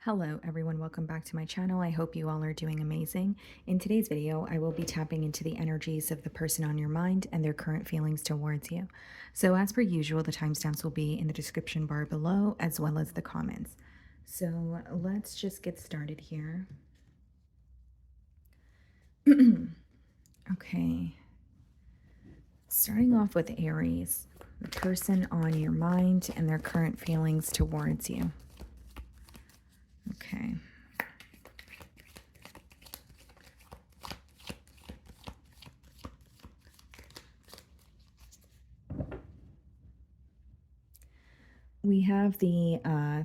Hello everyone, welcome back to my channel. I hope you all are doing amazing. In today's video, I will be tapping into the energies of the person on your mind and their current feelings towards you. So as per usual, the timestamps will be in the description bar below as well as the comments. So let's just get started here. Okay, starting off with Aries, the person on your mind and their current feelings towards you. Okay. We have the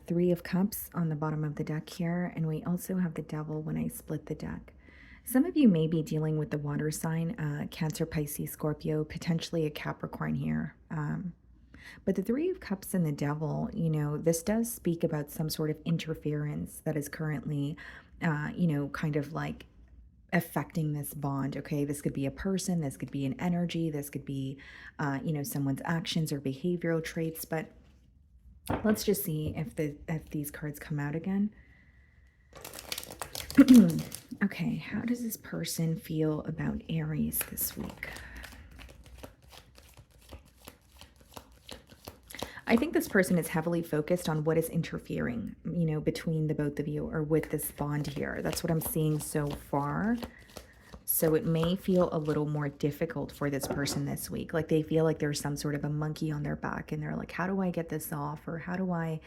Three of Cups on the bottom of the deck here, and we also have the Devil when I split the deck. Some of you may be dealing with the water sign, Cancer, Pisces, Scorpio, potentially a Capricorn here. But the Three of Cups and the Devil, this does speak about some sort of interference that is currently, kind of like affecting this bond. Okay, this could be a person, this could be an energy, this could be someone's actions or behavioral traits. But let's just see if these cards come out again. Okay, how does this person feel about Aries this week? I think this person is heavily focused on what is interfering, between the both of you or with this bond here. That's what I'm seeing so far. So it may feel a little more difficult for this person this week. Like they feel like there's some sort of a monkey on their back and they're like, how do I get this off? Or how do I,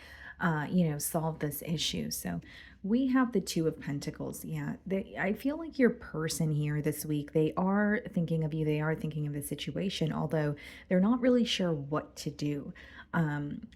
solve this issue? So we have the Two of Pentacles. Yeah, I feel like your person here this week, they are thinking of you. They are thinking of the situation, although they're not really sure what to do.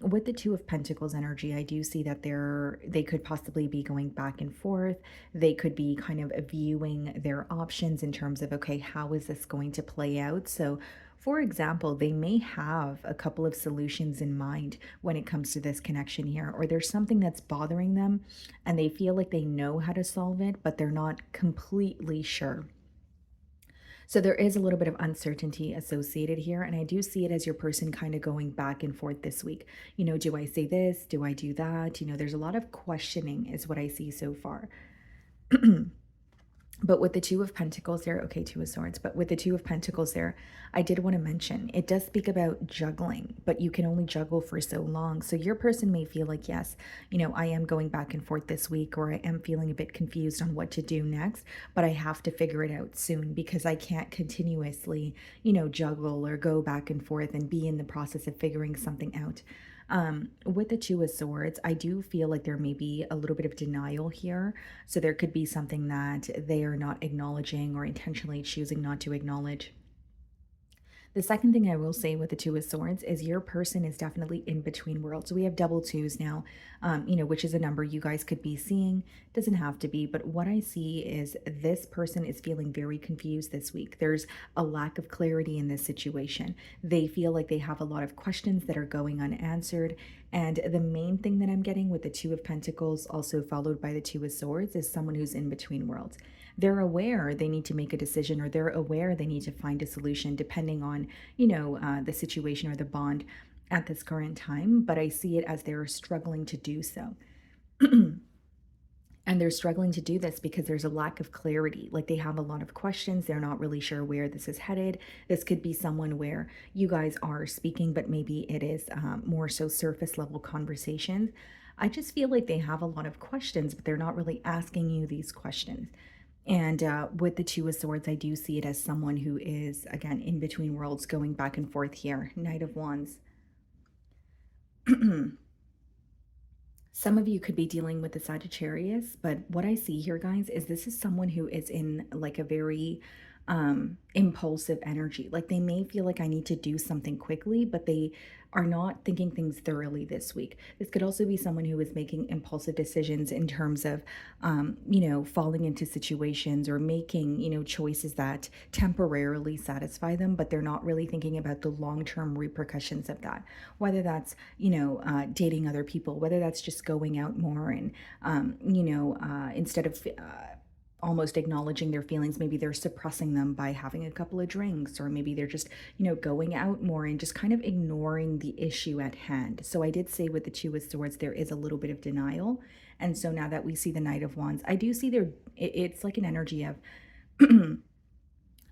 With the Two of Pentacles energy, I do see that they could possibly be going back and forth. They could be kind of viewing their options in terms of, okay, how is this going to play out? So for example, they may have a couple of solutions in mind when it comes to this connection here, or there's something that's bothering them and they feel like they know how to solve it, but they're not completely sure. So there is a little bit of uncertainty associated here. And I do see it as your person kind of going back and forth this week. Do I say this? Do I do that? There's a lot of questioning is what I see so far. But with the Two of Pentacles there, okay, Two of Swords, but with the Two of Pentacles there, I did want to mention, it does speak about juggling, but you can only juggle for so long. So your person may feel like, yes, I am going back and forth this week, or I am feeling a bit confused on what to do next, but I have to figure it out soon because I can't continuously, juggle or go back and forth and be in the process of figuring something out. With the Two of Swords, I do feel like there may be a little bit of denial here. So there could be something that they are not acknowledging or intentionally choosing not to acknowledge. The second thing I will say with the Two of Swords is your person is definitely in between worlds. So we have double twos now, which is a number you guys could be seeing. Doesn't have to be, but what I see is this person is feeling very confused this week. There's a lack of clarity in this situation. They feel like they have a lot of questions that are going unanswered. And the main thing that I'm getting with the Two of Pentacles, also followed by the Two of Swords, is someone who's in between worlds. They're aware they need to make a decision, or they're aware they need to find a solution depending on, the situation or the bond at this current time. But I see it as they're struggling to do so. And they're struggling to do this because there's a lack of clarity. Like they have a lot of questions. They're not really sure where this is headed. This could be someone where you guys are speaking, but maybe it is more so surface level conversations. I just feel like they have a lot of questions, but they're not really asking you these questions. And with the Two of Swords, I do see it as someone who is, again, in between worlds, going back and forth here. Knight of Wands. Some of you could be dealing with the Sagittarius, but what I see here, guys, is this is someone who is in like a very impulsive energy. Like they may feel like I need to do something quickly, but they are not thinking things thoroughly this week. This could also be someone who is making impulsive decisions in terms of, falling into situations or making, choices that temporarily satisfy them, but they're not really thinking about the long-term repercussions of that. Whether that's, dating other people, whether that's just going out more and, instead of almost acknowledging their feelings. Maybe they're suppressing them by having a couple of drinks, or maybe they're just, going out more and just kind of ignoring the issue at hand. So I did say with the Two of Swords, there is a little bit of denial. And so now that we see the Knight of Wands, I do see it's like an energy of,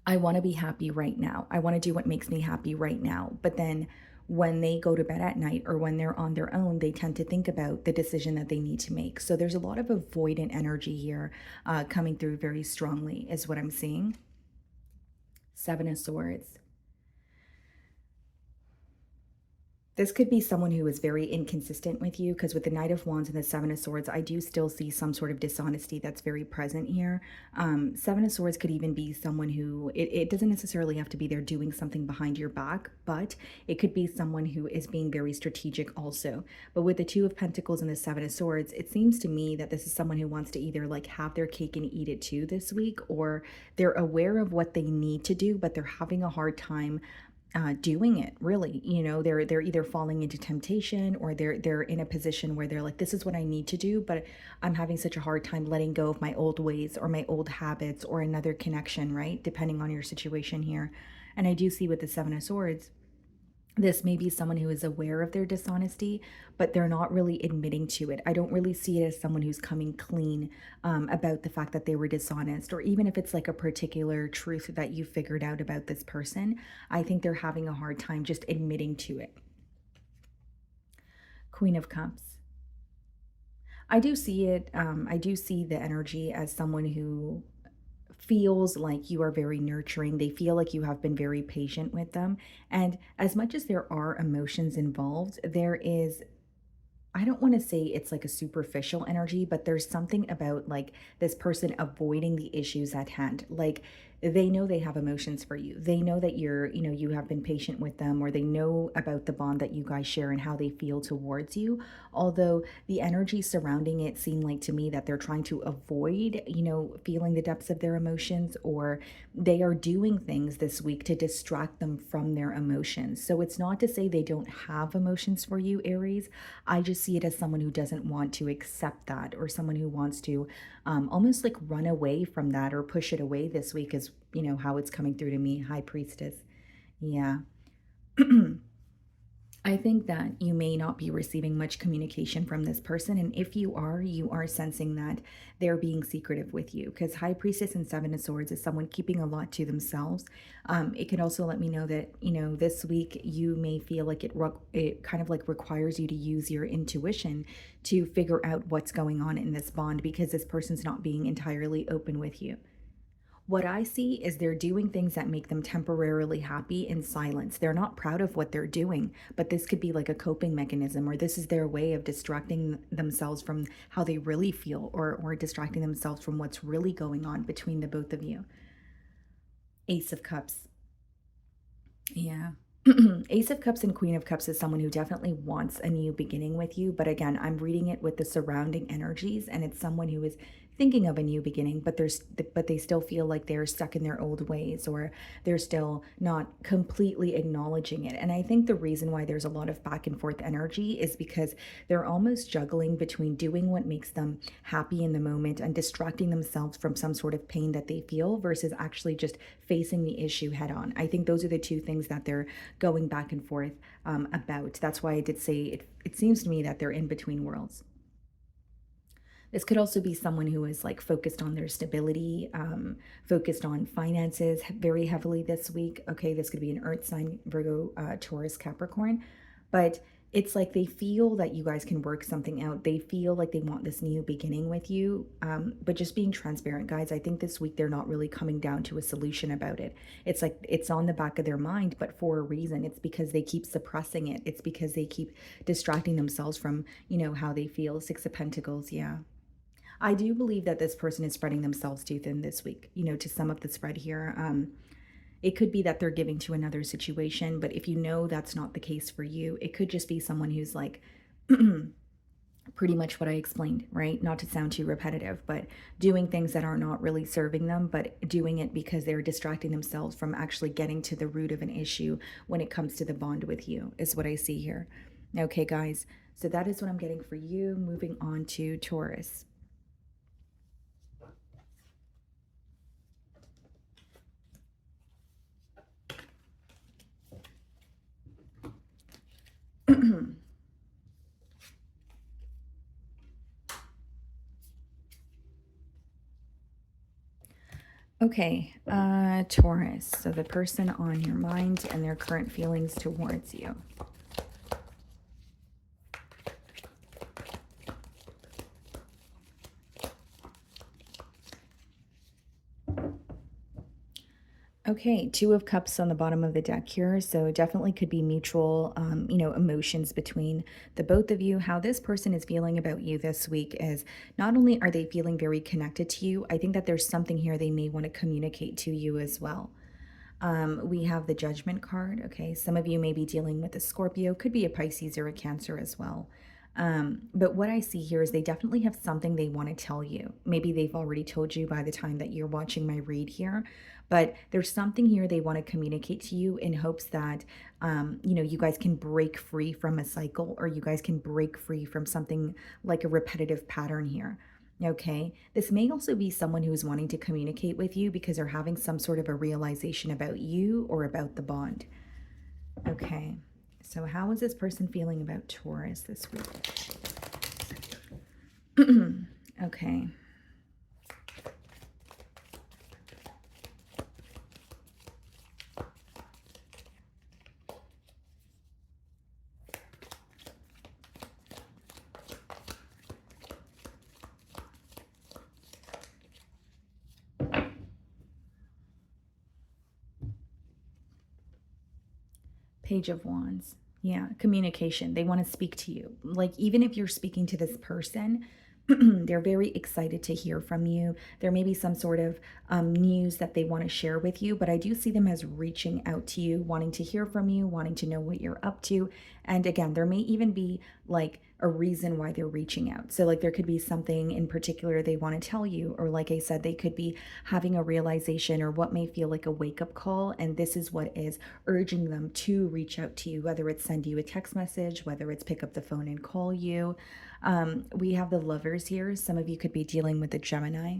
I want to be happy right now. I want to do what makes me happy right now. But then when they go to bed at night or when they're on their own, they tend to think about the decision that they need to make. So there's a lot of avoidant energy here coming through very strongly, is what I'm seeing. Seven of Swords. This could be someone who is very inconsistent with you, because with the Knight of Wands and the Seven of Swords, I do still see some sort of dishonesty that's very present here. Seven of Swords could even be someone who, it doesn't necessarily have to be they're doing something behind your back, but it could be someone who is being very strategic also. But with the Two of Pentacles and the Seven of Swords, it seems to me that this is someone who wants to either like have their cake and eat it too this week, or they're aware of what they need to do, but they're having a hard time doing it, really. They're either falling into temptation, or they're in a position where they're like, this is what I need to do, but I'm having such a hard time letting go of my old ways or my old habits or another connection, right? Depending on your situation here. And I do see with the Seven of Swords, this may be someone who is aware of their dishonesty, but they're not really admitting to it. I don't really see it as someone who's coming clean about the fact that they were dishonest, or even if it's like a particular truth that you figured out about this person. I think they're having a hard time just admitting to it. Queen of Cups. I do see it. I do see the energy as someone who feels like you are very nurturing. They feel like you have been very patient with them. And as much as there are emotions involved, there is, I don't want to say it's like a superficial energy, but there's something about like this person avoiding the issues at hand. Like they know they have emotions for you. They know that you have been patient with them, or they know about the bond that you guys share and how they feel towards you. Although the energy surrounding it seemed like to me that they're trying to avoid, feeling the depths of their emotions, or they are doing things this week to distract them from their emotions. So it's not to say they don't have emotions for you, Aries. I just see it as someone who doesn't want to accept that, or someone who wants to almost like run away from that or push it away this week, is, how it's coming through to me. High Priestess. Yeah. I think that you may not be receiving much communication from this person. And if you are sensing that they're being secretive with you, because High Priestess and Seven of Swords is someone keeping a lot to themselves. It could also let me know that, this week you may feel like it kind of like requires you to use your intuition to figure out what's going on in this bond, because this person's not being entirely open with you. What I see is they're doing things that make them temporarily happy in silence. They're not proud of what they're doing, but this could be like a coping mechanism, or this is their way of distracting themselves from how they really feel, or distracting themselves from what's really going on between the both of you. Ace of Cups. Yeah. Ace of Cups and Queen of Cups is someone who definitely wants a new beginning with you. But again, I'm reading it with the surrounding energies, and it's someone who is thinking of a new beginning, but they still feel like they're stuck in their old ways, or they're still not completely acknowledging it. And I think the reason why there's a lot of back and forth energy is because they're almost juggling between doing what makes them happy in the moment and distracting themselves from some sort of pain that they feel, versus actually just facing the issue head on. I think those are the two things that they're going back and forth about. That's why I did say it seems to me that they're in between worlds. This could also be someone who is like focused on their stability, focused on finances very heavily this week. Okay, this could be an earth sign, Virgo, Taurus, Capricorn. But it's like they feel that you guys can work something out. They feel like they want this new beginning with you. But just being transparent, guys, I think this week they're not really coming down to a solution about it. It's like it's on the back of their mind, but for a reason. It's because they keep suppressing it. It's because they keep distracting themselves from, how they feel. Six of Pentacles, yeah. I do believe that this person is spreading themselves too thin this week, to sum up the spread here. It could be that they're giving to another situation, but if you know that's not the case for you, it could just be someone who's like pretty much what I explained, right? Not to sound too repetitive, but doing things that are not really serving them, but doing it because they're distracting themselves from actually getting to the root of an issue when it comes to the bond with you, is what I see here. Okay, guys, so that is what I'm getting for you. Moving on to Taurus. Okay, Taurus. So the person on your mind and their current feelings towards you. Okay, Two of Cups on the bottom of the deck here. So definitely could be mutual, emotions between the both of you. How this person is feeling about you this week is not only are they feeling very connected to you, I think that there's something here they may want to communicate to you as well. We have the Judgment card. Okay, some of you may be dealing with a Scorpio, could be a Pisces or a Cancer as well. But what I see here is they definitely have something they want to tell you. Maybe they've already told you by the time that you're watching my read here, but there's something here they want to communicate to you in hopes that, you guys can break free from a cycle, or you guys can break free from something like a repetitive pattern here. Okay, this may also be someone who's wanting to communicate with you because they're having some sort of a realization about you or about the bond. Okay, so how is this person feeling about Taurus this week? Okay. Page of Wands. Yeah, communication. They want to speak to you. Like, even if you're speaking to this person, they're very excited to hear from you. There may be some sort of news that they want to share with you, but I do see them as reaching out to you, wanting to hear from you, wanting to know what you're up to. And again, there may even be like a reason why they're reaching out. So, like, there could be something in particular they want to tell you, or like I said, they could be having a realization or what may feel like a wake up call. And this is what is urging them to reach out to you, whether it's send you a text message, whether it's pick up the phone and call you. We have the Lovers here. Some of you could be dealing with a Gemini.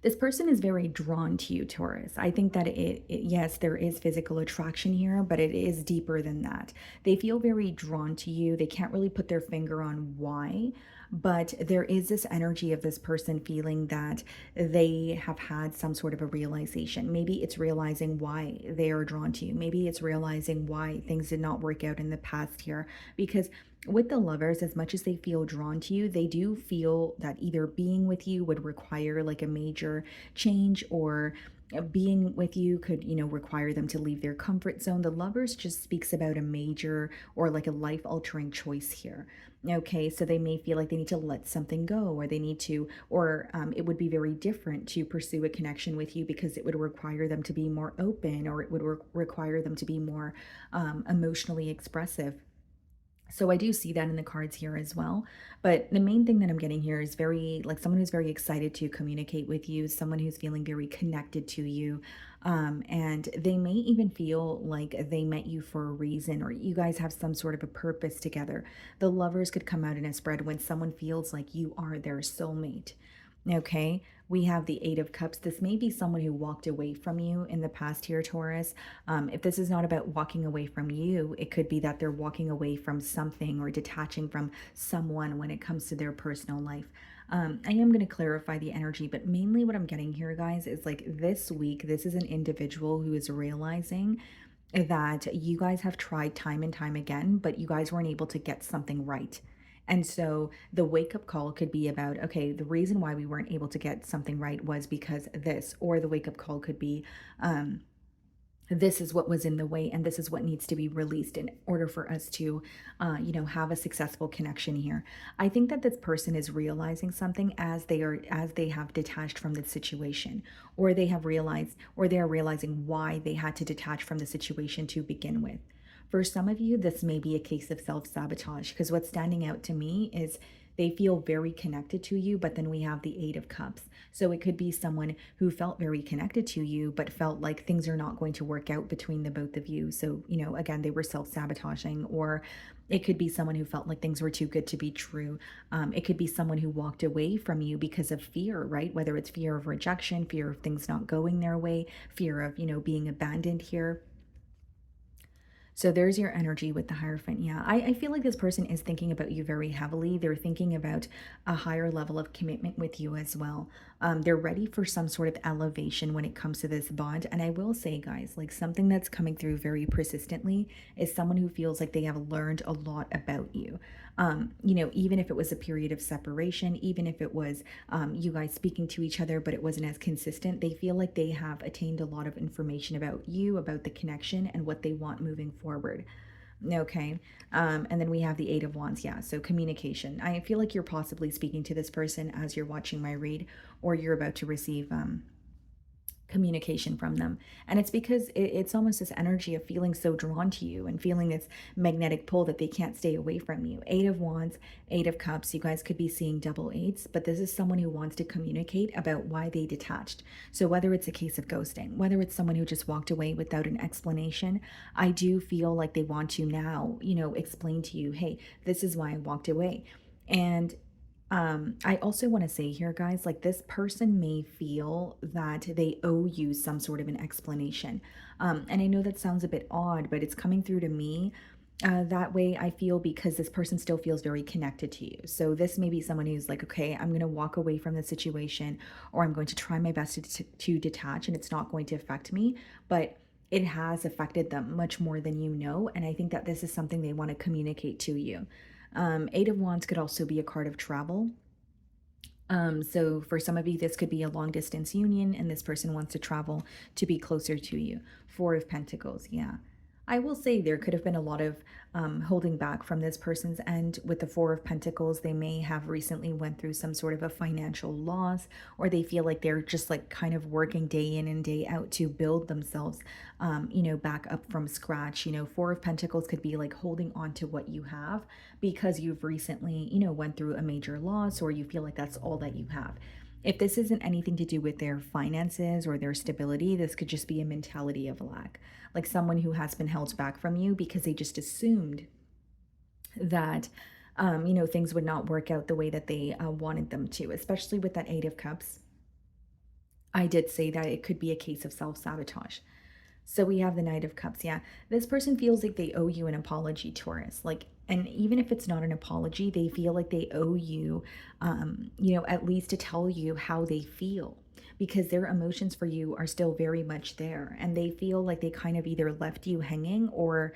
This person is very drawn to you, Taurus. I think that yes, there is physical attraction here, but it is deeper than that. They feel very drawn to you. They can't really put their finger on why, but there is this energy of this person feeling that they have had some sort of a realization. Maybe it's realizing why they are drawn to you. Maybe it's realizing why things did not work out in the past here, because with the Lovers, as much as they feel drawn to you, they do feel that either being with you would require like a major change, or being with you could, require them to leave their comfort zone. The Lovers just speaks about a major or like a life altering choice here. Okay, so they may feel like they need to let something go, or they need to, or it would be very different to pursue a connection with you because it would require them to be more open, or it would require them to be more emotionally expressive. So I do see that in the cards here as well. But the main thing that I'm getting here is very like someone who's very excited to communicate with you, someone who's feeling very connected to you. And they may even feel like they met you for a reason, or you guys have some sort of a purpose together. The Lovers could come out in a spread when someone feels like you are their soulmate. Okay, we have the Eight of Cups. This may be someone who walked away from you in the past here, Taurus. If this is not about walking away from you, it could be that they're walking away from something or detaching from someone when it comes to their personal life. I am going to clarify the energy, but mainly what I'm getting here, guys, is like this week, this is an individual who is realizing that you guys have tried time and time again, but you guys weren't able to get something right. And so the wake up call could be about, okay, the reason why we weren't able to get something right was because this, or the wake up call could be, this is what was in the way, and this is what needs to be released in order for us to have a successful connection here. I think that this person is realizing something as they have detached from the situation, or they have realized, or they are realizing why they had to detach from the situation to begin with. For some of you, this may be a case of self-sabotage, because what's standing out to me is they feel very connected to you, but then we have the Eight of Cups. So it could be someone who felt very connected to you, but felt like things are not going to work out between the both of you. So, again, they were self-sabotaging. Or it could be someone who felt like things were too good to be true. It could be someone who walked away from you because of fear, right? Whether it's fear of rejection, fear of things not going their way, fear of, being abandoned here. So there's your energy with the Hierophant. Yeah, I feel like this person is thinking about you very heavily. They're thinking about a higher level of commitment with you as well. They're ready for some sort of elevation when it comes to this bond. And I will say, guys, like something that's coming through very persistently is someone who feels like they have learned a lot about you. You know, even if it was a period of separation, even if it was you guys speaking to each other, but it wasn't as consistent, they feel like they have attained a lot of information about you, about the connection, and what they want moving forward. Okay. And then we have the Eight of Wands. Yeah. So communication. I feel like you're possibly speaking to this person as you're watching my read, or you're about to receive communication from them. And it's because it's almost this energy of feeling so drawn to you and feeling this magnetic pull that they can't stay away from you. Eight of Wands, Eight of Cups. You guys could be seeing double eights, but this is someone who wants to communicate about why they detached. So whether it's a case of ghosting, whether it's someone who just walked away without an explanation, I do feel like they want to now, you know, explain to you, hey, this is why I walked away. And I also want to say here, guys, like this person may feel that they owe you some sort of an explanation. And I know that sounds a bit odd, but it's coming through to me that way. I feel because this person still feels very connected to you. So this may be someone who's like, okay, I'm going to walk away from the situation, or I'm going to try my best to detach, and it's not going to affect me. But it has affected them much more than you know. And I think that this is something they want to communicate to you. Eight of Wands could also be a card of travel. So for some of you, this could be a long distance union, and this person wants to travel to be closer to you. Four of Pentacles. Yeah. I will say there could have been a lot of holding back from this person's end. With the Four of Pentacles, they may have recently went through some sort of a financial loss, or they feel like they're just like kind of working day in and day out to build themselves, you know, back up from scratch. You know, Four of Pentacles could be like holding on to what you have because you've recently, you know, went through a major loss, or you feel like that's all that you have. If this isn't anything to do with their finances or their stability, this could just be a mentality of lack. Like someone who has been held back from you because they just assumed that, you know, things would not work out the way that they wanted them to, especially with that Eight of Cups. I did say that it could be a case of self-sabotage. So we have the Knight of Cups. Yeah, this person feels like they owe you an apology, Taurus. Like, and even if it's not an apology, they feel like they owe you, you know, at least to tell you how they feel, because their emotions for you are still very much there. And they feel like they kind of either left you hanging, or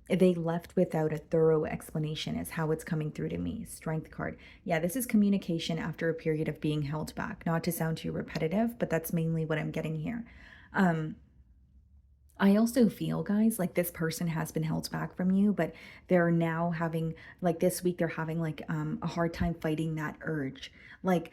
they left without a thorough explanation, is how it's coming through to me. Strength card. Yeah, this is communication after a period of being held back. Not to sound too repetitive, but that's mainly what I'm getting here. I also feel, guys, like this person has been held back from you, but they're now having, like this week, they're having like a hard time fighting that urge. Like,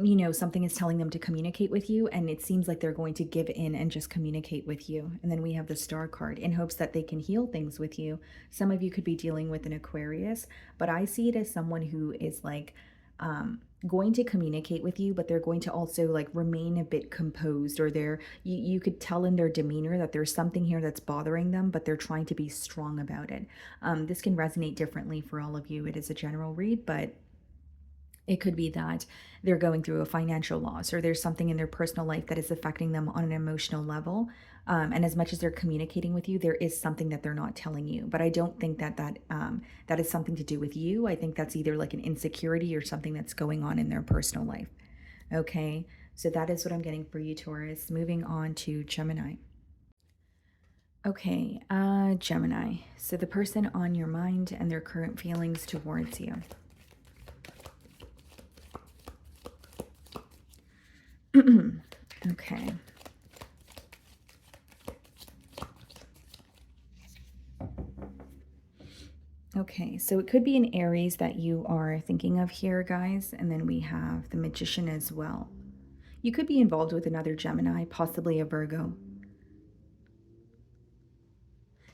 you know, something is telling them to communicate with you, and it seems like they're going to give in and just communicate with you. And then we have the Star card in hopes that they can heal things with you. Some of you could be dealing with an Aquarius, but I see it as someone who is like, going to communicate with you, but they're going to also like remain a bit composed, or you could tell in their demeanor that there's something here that's bothering them, but they're trying to be strong about it. This can resonate differently for all of you. It is a general read, but it could be that they're going through a financial loss, or there's something in their personal life that is affecting them on an emotional level. And as much as they're communicating with you, there is something that they're not telling you. But I don't think that that is something to do with you. I think that's either like an insecurity or something that's going on in their personal life. Okay, so that is what I'm getting for you, Taurus. Moving on to Gemini. Okay, Gemini. So the person on your mind and their current feelings towards you. Okay. Okay, so it could be an Aries that you are thinking of here, guys. And then we have the Magician as well. You could be involved with another Gemini, possibly a Virgo.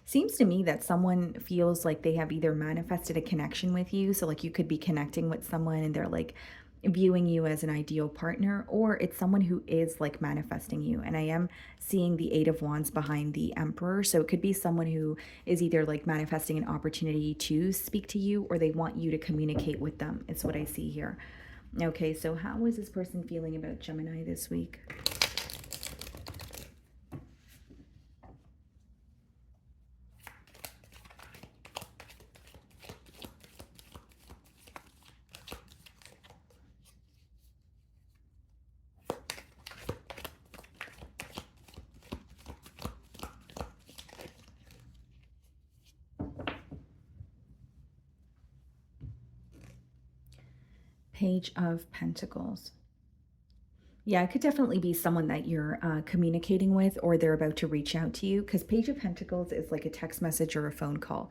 Seems to me that someone feels like they have either manifested a connection with you. So like you could be connecting with someone and they're like viewing you as an ideal partner, or it's someone who is like manifesting you. And I am seeing the Eight of Wands behind the Emperor. So it could be someone who is either like manifesting an opportunity to speak to you, or they want you to communicate with them. It's what I see here. Okay, so how is this person feeling about Gemini this week? Page of Pentacles. Yeah, it could definitely be someone that you're communicating with, or they're about to reach out to you, because Page of Pentacles is like a text message or a phone call.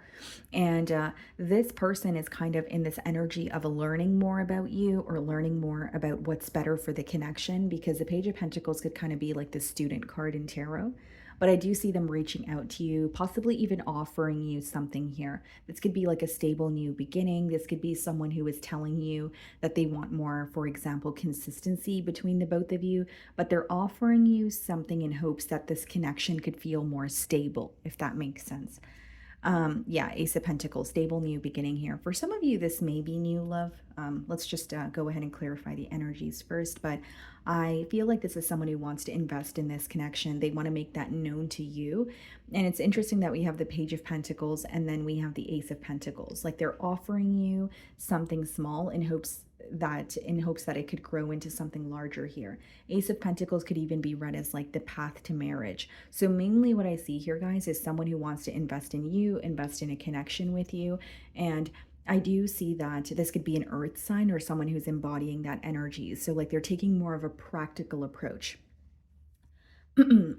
And this person is kind of in this energy of learning more about you, or learning more about what's better for the connection, because the Page of Pentacles could kind of be like the student card in tarot. But I do see them reaching out to you, possibly even offering you something here. This could be like a stable new beginning. This could be someone who is telling you that they want more, for example, consistency between the both of you, but they're offering you something in hopes that this connection could feel more stable, if that makes sense. Yeah, Ace of Pentacles, stable new beginning here. For some of you, this may be new love. Let's just go ahead and clarify the energies first, but I feel like this is someone who wants to invest in this connection. They want to make that known to you. And it's interesting that we have the Page of Pentacles and then we have the Ace of Pentacles. Like they're offering you something small in hopes that it could grow into something larger here. Ace of Pentacles could even be read as like the path to marriage. So mainly what I see here, guys, is someone who wants to invest in you, invest in a connection with you. And I do see that this could be an earth sign or someone who's embodying that energy. So like they're taking more of a practical approach.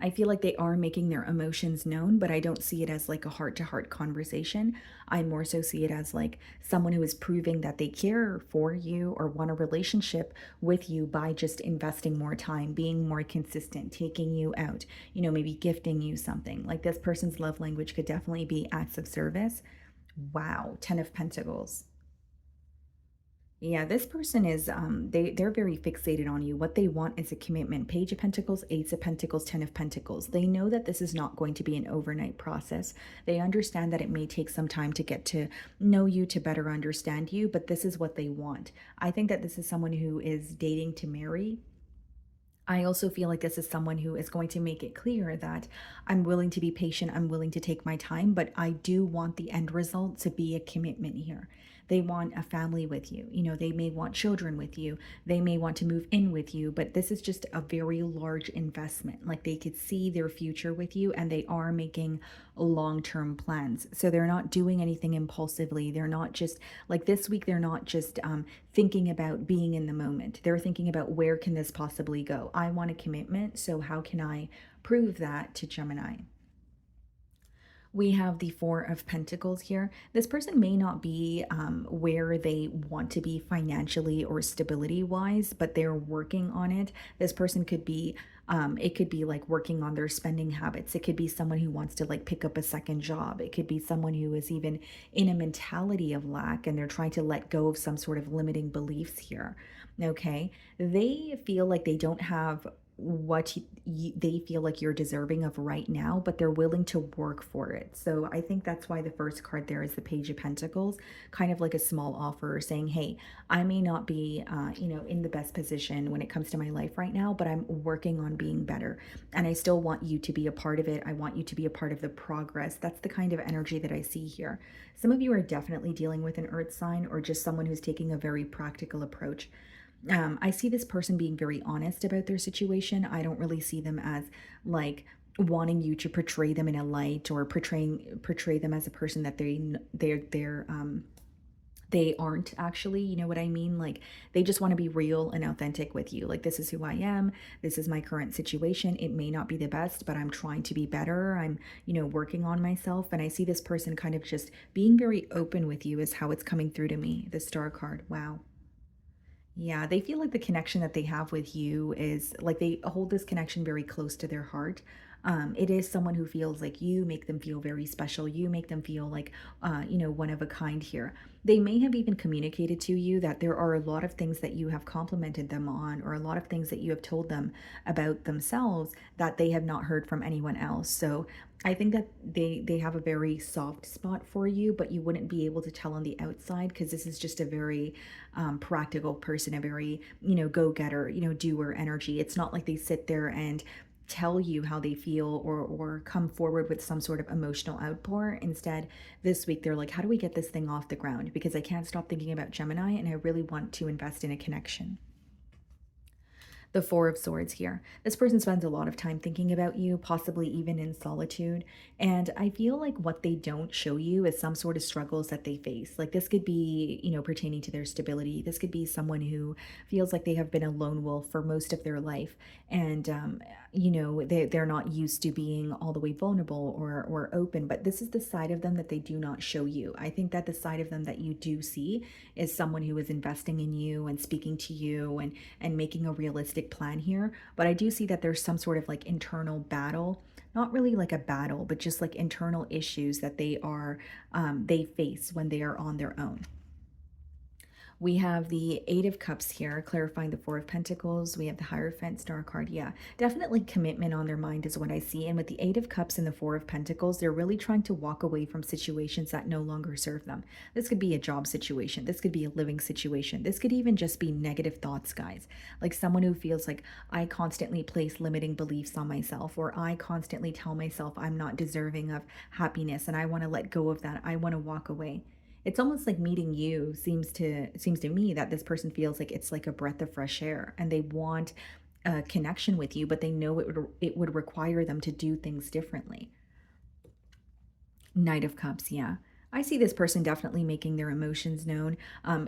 I feel like they are making their emotions known, but I don't see it as like a heart to heart conversation. I more so see it as like someone who is proving that they care for you or want a relationship with you by just investing more time, being more consistent, taking you out, maybe gifting you something. Like this person's love language could definitely be acts of service. Wow, 10 of Pentacles. Yeah, this person is they're very fixated on you. What they want is a commitment. Page of Pentacles, Ace of Pentacles, 10 of Pentacles. They know that this is not going to be an overnight process. They understand that it may take some time to get to know you, to better understand you, but this is what they want. I think that this is someone who is dating to marry. I also feel like this is someone who is going to make it clear that I'm willing to be patient, I'm willing to take my time, but I do want the end result to be a commitment here. They want a family with you. They may want children with you. They may want to move in with you, but this is just a very large investment. Like they could see their future with you and they are making long-term plans. So they're not doing anything impulsively. They're not just like this week, they're not just thinking about being in the moment. They're thinking about where can this possibly go? I want a commitment. So how can I prove that to Gemini? We have the Four of Pentacles here. This person may not be where they want to be financially or stability wise, but they're working on it. This person could be, it could be like working on their spending habits. It could be someone who wants to like pick up a second job. It could be someone who is even in a mentality of lack and they're trying to let go of some sort of limiting beliefs here. Okay. They feel like they don't have what they feel like you're deserving of right now, but they're willing to work for it. So I think that's why the first card there is the Page of Pentacles, kind of like a small offer saying, hey, I may not be, in the best position when it comes to my life right now, but I'm working on being better. And I still want you to be a part of it. I want you to be a part of the progress. That's the kind of energy that I see here. Some of you are definitely dealing with an earth sign or just someone who's taking a very practical approach. I see this person being very honest about their situation. I don't really see them as like wanting you to portray them in a light or portray them as a person that they aren't actually, you know what I mean? Like they just want to be real and authentic with you. Like this is who I am. This is my current situation. It may not be the best, but I'm trying to be better. I'm, working on myself. And I see this person kind of just being very open with you is how it's coming through to me. The Star card. Wow. Yeah, they feel like the connection that they have with you is like they hold this connection very close to their heart. It is someone who feels like you make them feel very special. You make them feel like, one of a kind here. They may have even communicated to you that there are a lot of things that you have complimented them on, or a lot of things that you have told them about themselves that they have not heard from anyone else. So I think that they have a very soft spot for you, but you wouldn't be able to tell on the outside because this is just a very practical person, a very, go-getter, doer energy. It's not like they sit there and tell you how they feel or come forward with some sort of emotional outpour. Instead, this week they're like, how do we get this thing off the ground? Because I can't stop thinking about Gemini and I really want to invest in a connection. The Four of Swords here. This person spends a lot of time thinking about you, possibly even in solitude. And I feel like what they don't show you is some sort of struggles that they face. Like this could be, pertaining to their stability. This could be someone who feels like they have been a lone wolf for most of their life. And, they're not used to being all the way vulnerable or open. But this is the side of them that they do not show you. I think that the side of them that you do see is someone who is investing in you and speaking to you and making a realistic plan here. But I do see that there's some sort of like internal battle, not really like a battle, but just like internal issues that they face when they are on their own. We have the Eight of Cups here, clarifying the Four of Pentacles. We have the Hierophant star card. Yeah, definitely commitment on their mind is what I see. And with the Eight of Cups and the Four of Pentacles, they're really trying to walk away from situations that no longer serve them. This could be a job situation. This could be a living situation. This could even just be negative thoughts, guys. Like someone who feels like I constantly place limiting beliefs on myself, or I constantly tell myself I'm not deserving of happiness and I want to let go of that. I want to walk away. It's almost like meeting you seems to me that this person feels like it's like a breath of fresh air and they want a connection with you, but they know it would require them to do things differently. Knight of Cups, yeah. I see this person definitely making their emotions known.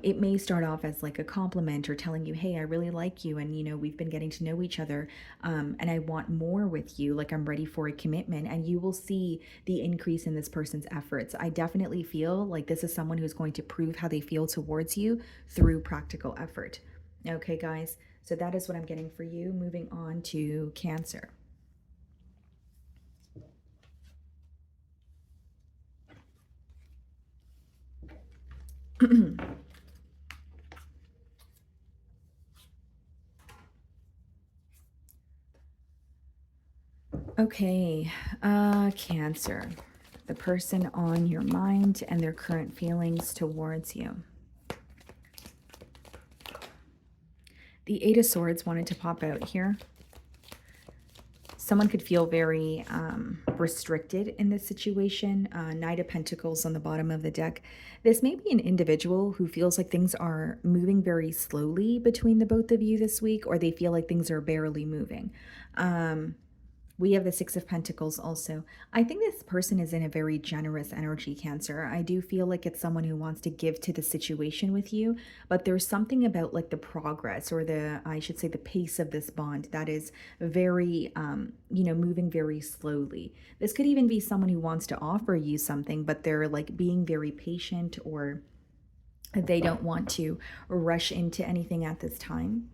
It may start off as like a compliment or telling you, hey, I really like you. And, we've been getting to know each other. And I want more with you. Like I'm ready for a commitment. And you will see the increase in this person's efforts. I definitely feel like this is someone who's going to prove how they feel towards you through practical effort. Okay, guys. So that is what I'm getting for you. Moving on to Cancer. Okay, Cancer. The person on your mind and their current feelings towards you. The Eight of Swords wanted to pop out here. Someone could feel very restricted in this situation. Knight of Pentacles on the bottom of the deck. This may be an individual who feels like things are moving very slowly between the both of you this week, or they feel like things are barely moving. We have the Six of Pentacles also. I think this person is in a very generous energy, Cancer. I do feel like it's someone who wants to give to the situation with you, but there's something about like the progress or I should say the pace of this bond that is very, moving very slowly. This could even be someone who wants to offer you something, but they're like being very patient, or they don't want to rush into anything at this time.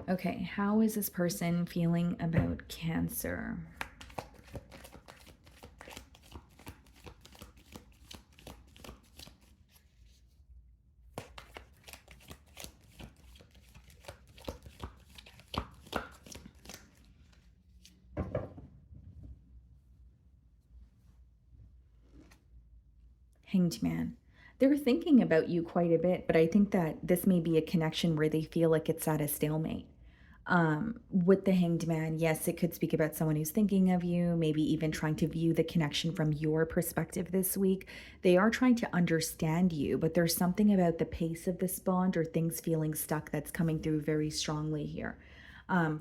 Okay, how is this person feeling about Cancer? Hanged Man. They're thinking about you quite a bit, but I think that this may be a connection where they feel like it's at a stalemate. With the Hanged Man, yes, it could speak about someone who's thinking of you, maybe even trying to view the connection from your perspective this week. They are trying to understand you, but there's something about the pace of this bond or things feeling stuck that's coming through very strongly here.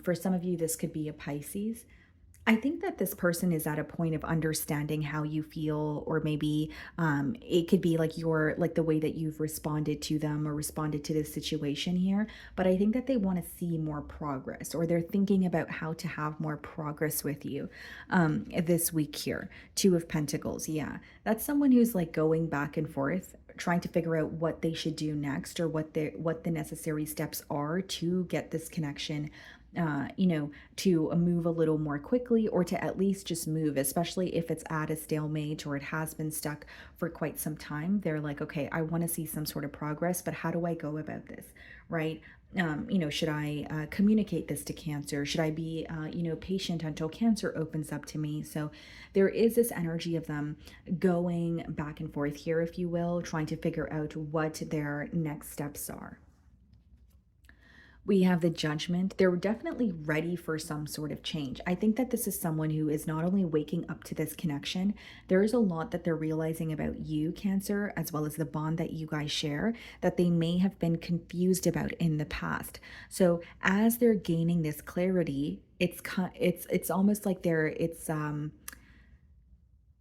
For some of you, this could be a Pisces. I think that this person is at a point of understanding how you feel, or maybe it could be like like the way that you've responded to them or responded to this situation here. But I think that they want to see more progress, or they're thinking about how to have more progress with you this week here. Two of Pentacles. Yeah, that's someone who's like going back and forth, trying to figure out what they should do next, or what the necessary steps are to get this connection to move a little more quickly, or to at least just move, especially if it's at a stalemate or it has been stuck for quite some time. They're like, okay, I want to see some sort of progress, but how do I go about this, right? Should I communicate this to Cancer? Should I be, patient until Cancer opens up to me? So there is this energy of them going back and forth here, if you will, trying to figure out what their next steps are. We have the Judgment. They're definitely ready for some sort of change. I think that this is someone who is not only waking up to this connection, there is a lot that they're realizing about you, Cancer, as well as the bond that you guys share that they may have been confused about in the past. So as they're gaining this clarity, it's almost like it's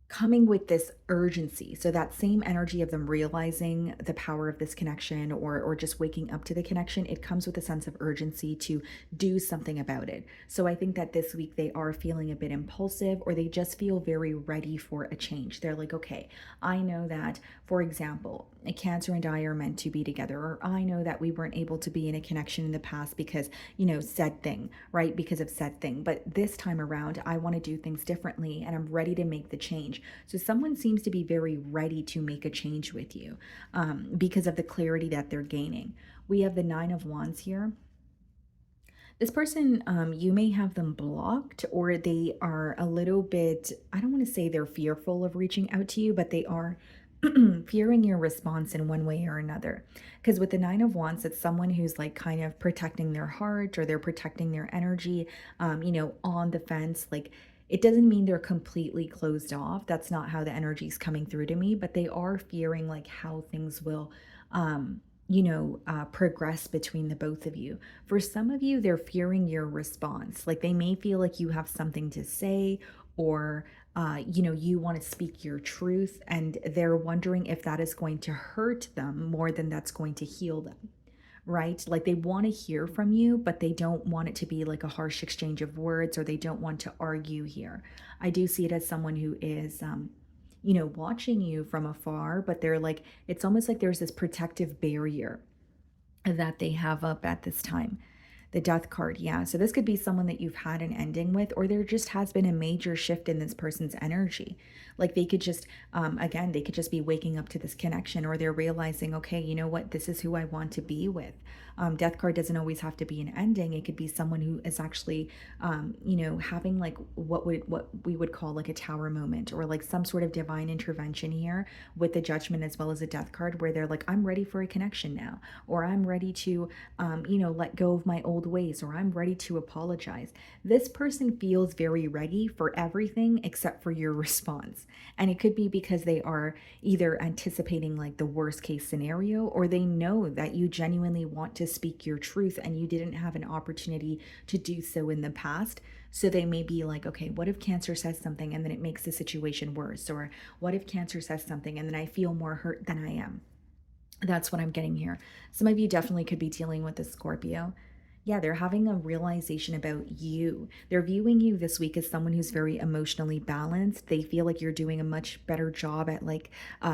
coming with this urgency. So that same energy of them realizing the power of this connection, or just waking up to the connection, it comes with a sense of urgency to do something about it. So I think that this week they are feeling a bit impulsive, or they just feel very ready for a change. They're like, okay, I know that, for example, a Cancer and I are meant to be together, or I know that we weren't able to be in a connection in the past because, said thing, right? Because of said thing. But this time around, I want to do things differently and I'm ready to make the change. So someone seems to be very ready to make a change with you, because of the clarity that they're gaining. We have the Nine of Wands here. This person, you may have them blocked, or they are a little bit, I don't want to say they're fearful of reaching out to you, but they are fearing your response in one way or another. Because with the Nine of Wands, it's someone who's like kind of protecting their heart, or they're protecting their energy, on the fence. Like, it doesn't mean they're completely closed off. That's not how the energy is coming through to me, but they are fearing like how things will, progress between the both of you. For some of you, they're fearing your response. Like, they may feel like you have something to say, or you want to speak your truth, and they're wondering if that is going to hurt them more than that's going to heal them, right? Like, they want to hear from you, but they don't want it to be like a harsh exchange of words, or they don't want to argue here. I do see it as someone who is, watching you from afar, but they're like, it's almost like there's this protective barrier that they have up at this time. The Death card, yeah. So this could be someone that you've had an ending with, or there just has been a major shift in this person's energy. Like, they could just, again, they could just be waking up to this connection, or they're realizing, okay, you know what, this is who I want to be with. Death card doesn't always have to be an ending. It could be someone who is actually, having like what we would call like a tower moment, or like some sort of divine intervention here with the Judgment as well as a Death card, where they're like, I'm ready for a connection now, or I'm ready to, let go of my old ways, or I'm ready to apologize. This person feels very ready for everything except for your response. And it could be because they are either anticipating like the worst case scenario, or they know that you genuinely want to speak your truth and you didn't have an opportunity to do so in the past. So they may be like, okay, what if Cancer says something and then it makes the situation worse? Or what if Cancer says something and then I feel more hurt than I am? That's what I'm getting here. Some of you definitely could be dealing with a Scorpio. Yeah, they're having a realization about you. They're viewing you this week as someone who's very emotionally balanced. They feel like you're doing a much better job at like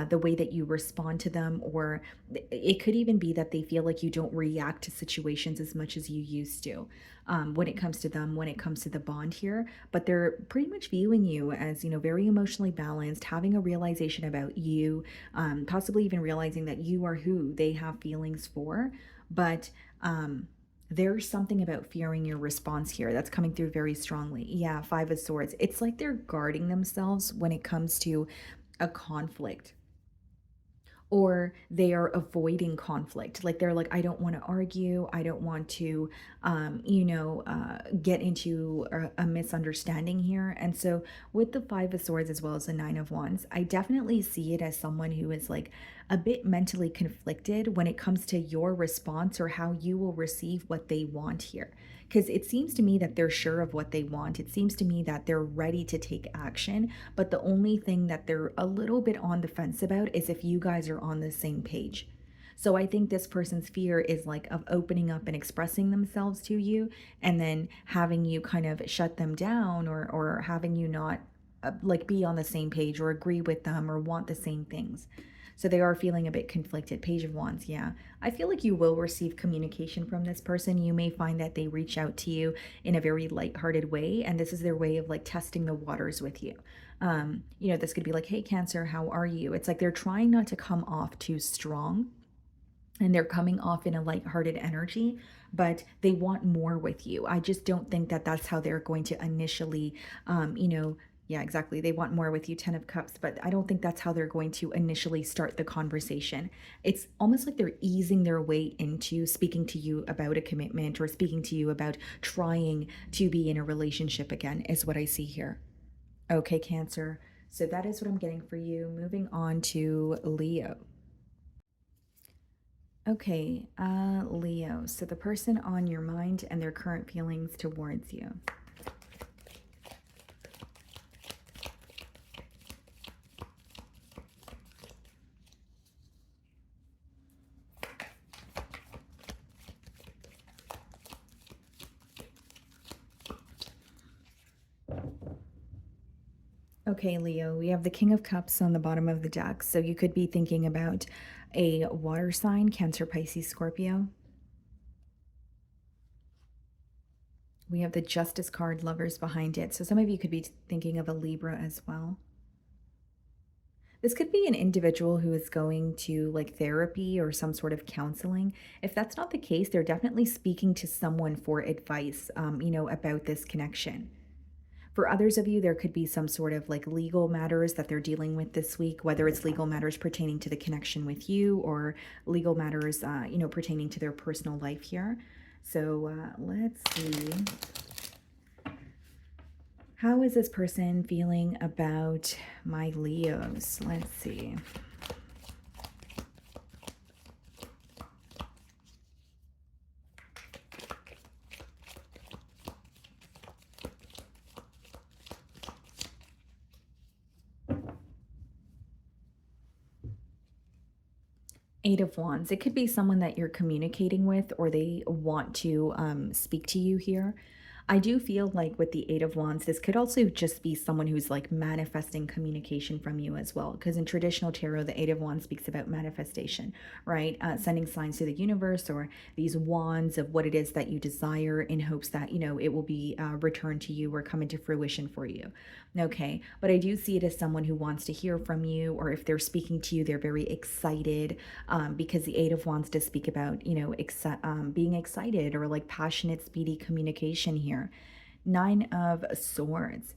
the way that you respond to them, or it could even be that they feel like you don't react to situations as much as you used to, when it comes to them, when it comes to the bond here. But they're pretty much viewing you as, very emotionally balanced, having a realization about you, possibly even realizing that you are who they have feelings for. But, there's something about fearing your response here that's coming through very strongly. Yeah, Five of Swords. It's like they're guarding themselves when it comes to a conflict, or they are avoiding conflict. Like, they're like, I don't want to argue, I don't want to get into a misunderstanding here. And so with the Five of Swords as well as the Nine of Wands, I definitely see it as someone who is like a bit mentally conflicted when it comes to your response, or how you will receive what they want here. Because it seems to me that they're sure of what they want. It seems to me that they're ready to take action. But the only thing that they're a little bit on the fence about is if you guys are on the same page. So I think this person's fear is like of opening up and expressing themselves to you, and then having you kind of shut them down, or having you not like be on the same page, or agree with them, or want the same things. So they are feeling a bit conflicted. Page of Wands, yeah. I feel like you will receive communication from this person. You may find that they reach out to you in a very lighthearted way, and this is their way of like testing the waters with you. This could be like, hey, Cancer, how are you? It's like they're trying not to come off too strong, and they're coming off in a lighthearted energy, but they want more with you. I just don't think that that's how they're going to initially, Yeah, exactly. They want more with you, 10 of Cups, but I don't think that's how they're going to initially start the conversation. It's almost like they're easing their way into speaking to you about a commitment or speaking to you about trying to be in a relationship again, is what I see here. Okay, Cancer. So that is what I'm getting for you. Moving on to Leo. Okay, Leo. So the person on your mind and their current feelings towards you. Okay, Leo, we have the King of Cups on the bottom of the deck. So you could be thinking about a water sign, Cancer, Pisces, Scorpio. We have the Justice card, Lovers behind it. So some of you could be thinking of a Libra as well. This could be an individual who is going to like therapy or some sort of counseling. If that's not the case, they're definitely speaking to someone for advice, about this connection. For others of you, there could be some sort of like legal matters that they're dealing with this week, whether it's legal matters pertaining to the connection with you or legal matters, pertaining to their personal life here. So let's see. How is this person feeling about my Leos? Let's see. Eight of Wands. It could be someone that you're communicating with or they want to speak to you here. I do feel like with the Eight of Wands, this could also just be someone who's like manifesting communication from you as well. Because in traditional tarot, the Eight of Wands speaks about manifestation, right? Sending signs to the universe or these wands of what it is that you desire in hopes that, it will be returned to you or come into fruition for you. Okay. But I do see it as someone who wants to hear from you, or if they're speaking to you, they're very excited because the Eight of Wands does speak about, being excited or like passionate, speedy communication here. Nine of Swords.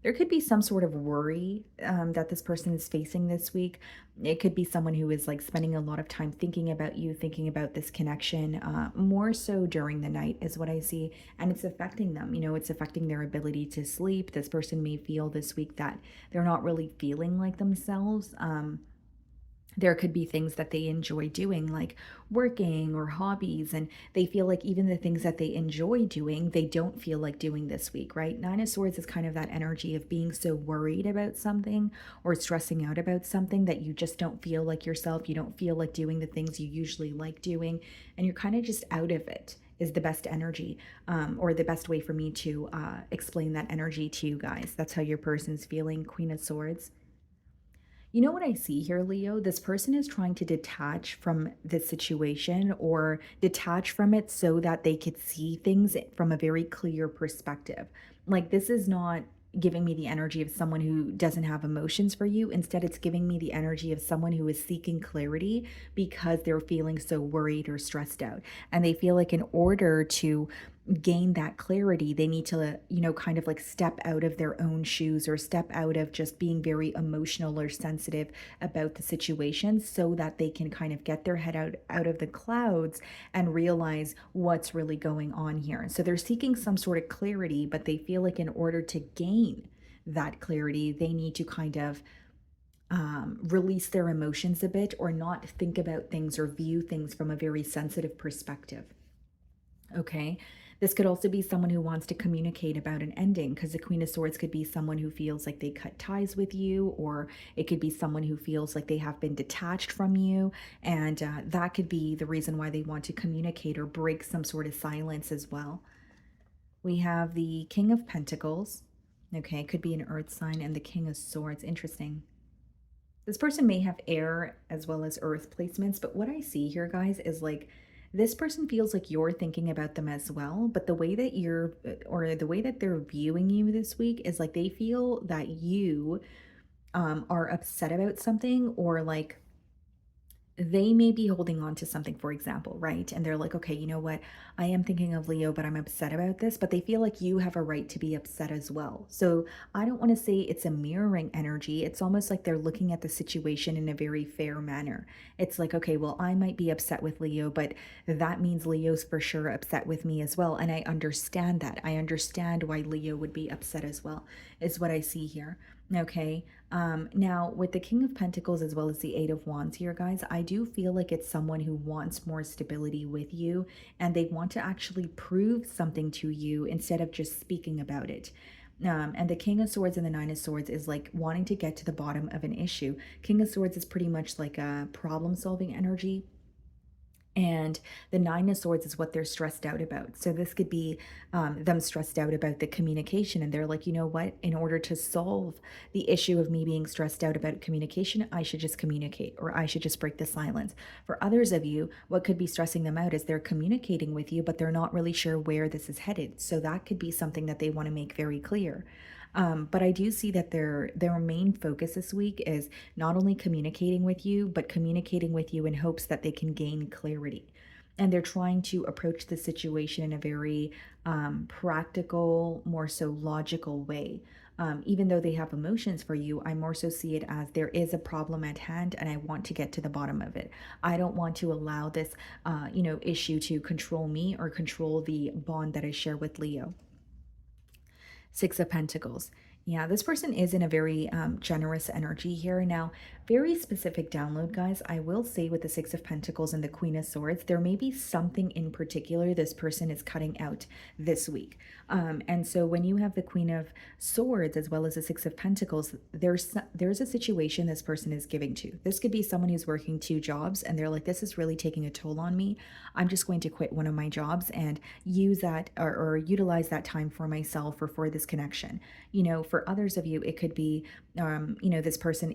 There could be some sort of worry that this person is facing this week. It could be someone who is like spending a lot of time thinking about you, thinking about this connection, more so during the night, is what I see. And it's affecting them. It's affecting their ability to sleep. This person may feel this week that they're not really feeling like themselves. There could be things that they enjoy doing, like working or hobbies, and they feel like even the things that they enjoy doing, they don't feel like doing this week, right? Nine of Swords is kind of that energy of being so worried about something or stressing out about something that you just don't feel like yourself. You don't feel like doing the things you usually like doing, and you're kind of just out of it, is the best energy, or the best way for me to explain that energy to you guys. That's how your person's feeling. Queen of Swords. You know what I see here, Leo? This person is trying to detach from this situation or detach from it so that they could see things from a very clear perspective. Like, this is not giving me the energy of someone who doesn't have emotions for you. Instead, it's giving me the energy of someone who is seeking clarity because they're feeling so worried or stressed out. And they feel like in order to gain that clarity, they need to, kind of like step out of their own shoes or step out of just being very emotional or sensitive about the situation so that they can kind of get their head out of the clouds and realize what's really going on here. So they're seeking some sort of clarity, but they feel like in order to gain that clarity, they need to kind of release their emotions a bit or not think about things or view things from a very sensitive perspective. Okay. This could also be someone who wants to communicate about an ending, because the Queen of Swords could be someone who feels like they cut ties with you, or it could be someone who feels like they have been detached from you. And that could be the reason why they want to communicate or break some sort of silence as well. We have the King of Pentacles. Okay. It could be an earth sign, and the King of Swords. Interesting. This person may have air as well as earth placements, but what I see here, guys, is like this person feels like you're thinking about them as well, but the way that or the way that they're viewing you this week is like they feel that you are upset about something, or like they may be holding on to something, for example, right? And they're like, okay, you know what? I am thinking of Leo, but I'm upset about this. But they feel like you have a right to be upset as well. So I don't want to say it's a mirroring energy. It's almost like they're looking at the situation in a very fair manner. It's like, okay, well, I might be upset with Leo, but that means Leo's for sure upset with me as well. And I understand that. I understand why Leo would be upset as well, is what I see here. Okay. Now, with the King of Pentacles as well as the Eight of Wands here, guys, I do feel like it's someone who wants more stability with you and they want to actually prove something to you instead of just speaking about it. And the King of Swords and the Nine of Swords is like wanting to get to the bottom of an issue. King of Swords is pretty much like a problem solving energy. And the Nine of Swords is what they're stressed out about. So this could be them stressed out about the communication. And they're like, you know what? In order to solve the issue of me being stressed out about communication, I should just communicate or I should just break the silence. For others of you, what could be stressing them out is they're communicating with you, but they're not really sure where this is headed. So that could be something that they want to make very clear. But I do see that their main focus this week is not only communicating with you, but communicating with you in hopes that they can gain clarity. And they're trying to approach the situation in a very practical, more so logical way. Even though they have emotions for you, I more so see it as there is a problem at hand and I want to get to the bottom of it. I don't want to allow this, issue to control me or control the bond that I share with Leo. Six of Pentacles. Yeah, this person is in a very generous energy here. Now, very specific download, guys. I will say with the Six of Pentacles and the Queen of Swords, there may be something in particular this person is cutting out this week. And so when you have the Queen of Swords as well as the Six of Pentacles, there's a situation this person is giving to. This could be someone who's working two jobs and they're like, this is really taking a toll on me. I'm just going to quit one of my jobs and use that or utilize that time for myself or for this connection. For others of you, it could be, this person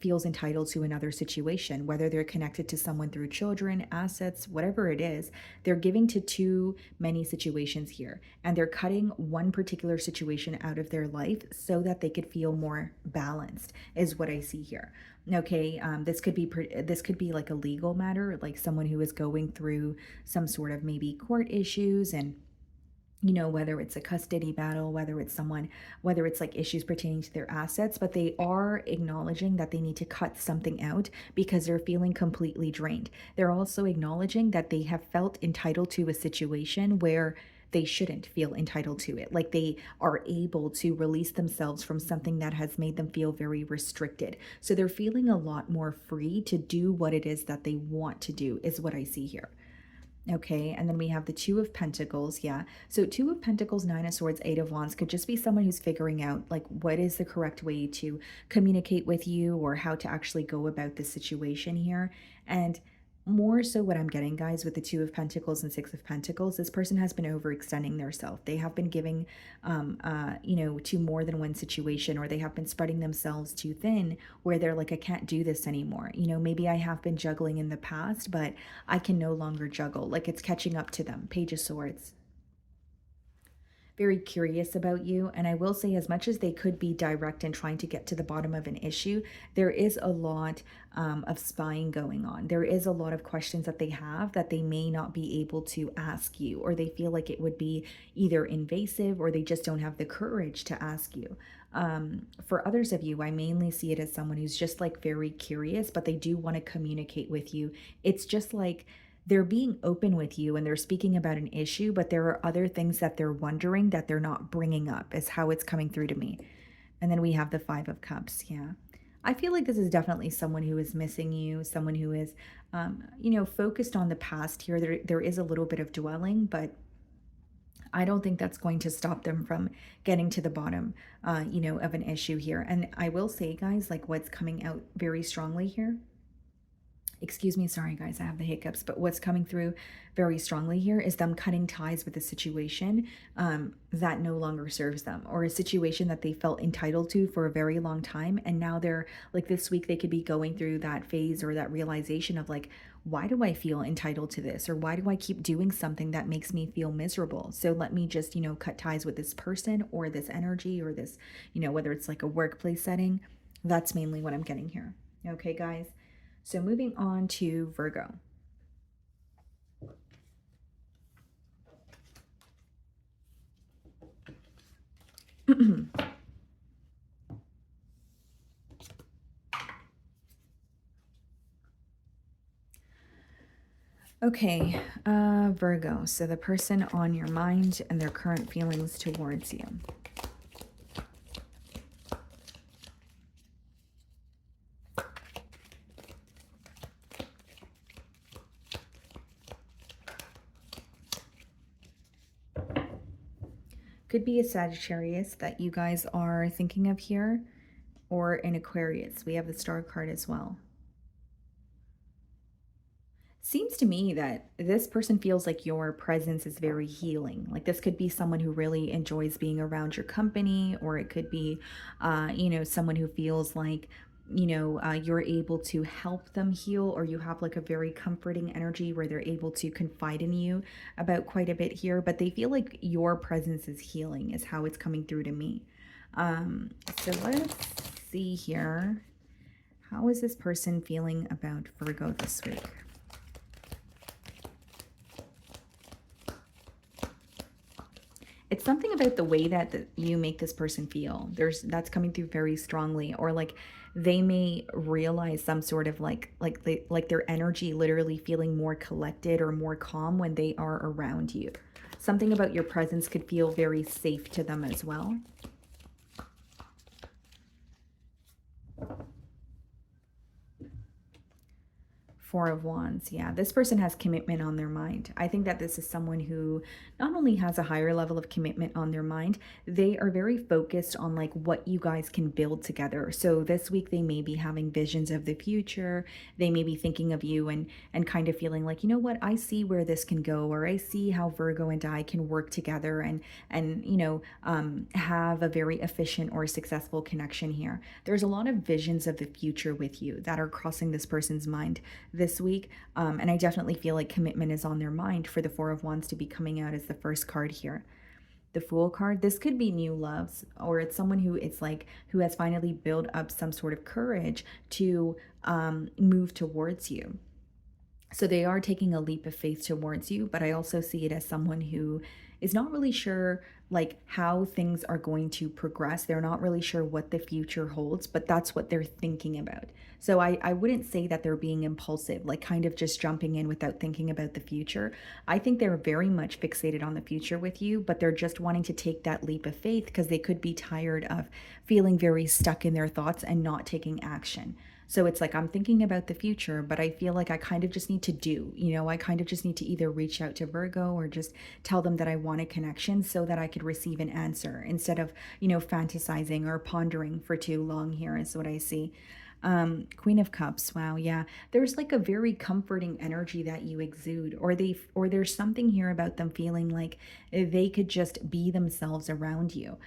feels entitled to another situation, whether they're connected to someone through children, assets, whatever it is. They're giving to too many situations here, and they're cutting one particular situation out of their life so that they could feel more balanced, is what I see here. Okay, this could be like a legal matter, like someone who is going through some sort of maybe court issues and whether it's a custody battle, whether it's like issues pertaining to their assets, but they are acknowledging that they need to cut something out because they're feeling completely drained. They're also acknowledging that they have felt entitled to a situation where they shouldn't feel entitled to it. Like they are able to release themselves from something that has made them feel very restricted. So they're feeling a lot more free to do what it is that they want to do, is what I see here. Okay, and then we have the Two of Pentacles. Yeah, so Two of Pentacles, Nine of Swords, Eight of Wands could just be someone who's figuring out like what is the correct way to communicate with you or how to actually go about the situation here. And more so what I'm getting, guys, with the Two of Pentacles and Six of Pentacles, this person has been overextending themselves. They have been giving, to more than one situation, or they have been spreading themselves too thin where they're like, I can't do this anymore. Maybe I have been juggling in the past, but I can no longer juggle. Like it's catching up to them. Page of Swords. Very curious about you. And I will say, as much as they could be direct in trying to get to the bottom of an issue, there is a lot of spying going on. There is a lot of questions that they have that they may not be able to ask you, or they feel like it would be either invasive or they just don't have the courage to ask you. For others of you, I mainly see it as someone who's just like very curious, but they do want to communicate with you. It's just like they're being open with you and they're speaking about an issue, but there are other things that they're wondering that they're not bringing up, is how it's coming through to me. And then we have the Five of Cups. Yeah. I feel like this is definitely someone who is missing you, someone who is, focused on the past here. There is a little bit of dwelling, but I don't think that's going to stop them from getting to the bottom, of an issue here. And I will say, guys, like what's coming out very strongly here, excuse me, sorry guys, I have the hiccups, but what's coming through very strongly here is them cutting ties with a situation that no longer serves them, or a situation that they felt entitled to for a very long time. And now they're like, this week they could be going through that phase or that realization of like, why do I feel entitled to this? Or why do I keep doing something that makes me feel miserable? So let me just, cut ties with this person or this energy or this, whether it's like a workplace setting. That's mainly what I'm getting here. Okay, guys. So moving on to Virgo. Okay, Virgo. So the person on your mind and their current feelings towards you. Could be a Sagittarius that you guys are thinking of here, or an Aquarius. We have the star card as well. Seems to me that this person feels like your presence is very healing. Like this could be someone who really enjoys being around your company, or it could be, someone who feels like, you're able to help them heal, or you have like a very comforting energy where they're able to confide in you about quite a bit here. But they feel like your presence is healing, is how it's coming through to me. So let's see here. How is this person feeling about Virgo this week? It's something about the way that you make this person feel. That's coming through very strongly, or like they may realize some sort of like their energy literally feeling more collected or more calm when they are around you. Something about your presence could feel very safe to them as well. Four of Wands. Yeah, this person has commitment on their mind. I think that this is someone who not only has a higher level of commitment on their mind, they are very focused on like what you guys can build together. So this week they may be having visions of the future. They may be thinking of you and kind of feeling like, you know what, I see where this can go, or I see how Virgo and I can work together and have a very efficient or successful connection here. There's a lot of visions of the future with you that are crossing this person's mind this week. And I definitely feel like commitment is on their mind for the Four of Wands to be coming out as the first card here. The Fool card, this could be new loves, or it's someone who it's like who has finally built up some sort of courage to move towards you. So they are taking a leap of faith towards you, but I also see it as someone who is not really sure like how things are going to progress. They're not really sure what the future holds, but that's what they're thinking about. So I wouldn't say that they're being impulsive, like kind of just jumping in without thinking about the future. I think they're very much fixated on the future with you, but they're just wanting to take that leap of faith because they could be tired of feeling very stuck in their thoughts and not taking action. So it's like I'm thinking about the future, but I feel like I kind of just need to do, I kind of just need to either reach out to Virgo or just tell them that I want a connection so that I could receive an answer instead of, fantasizing or pondering for too long here is what I see. Queen of Cups. Wow, yeah. There's like a very comforting energy that you exude, or there's something here about them feeling like they could just be themselves around you.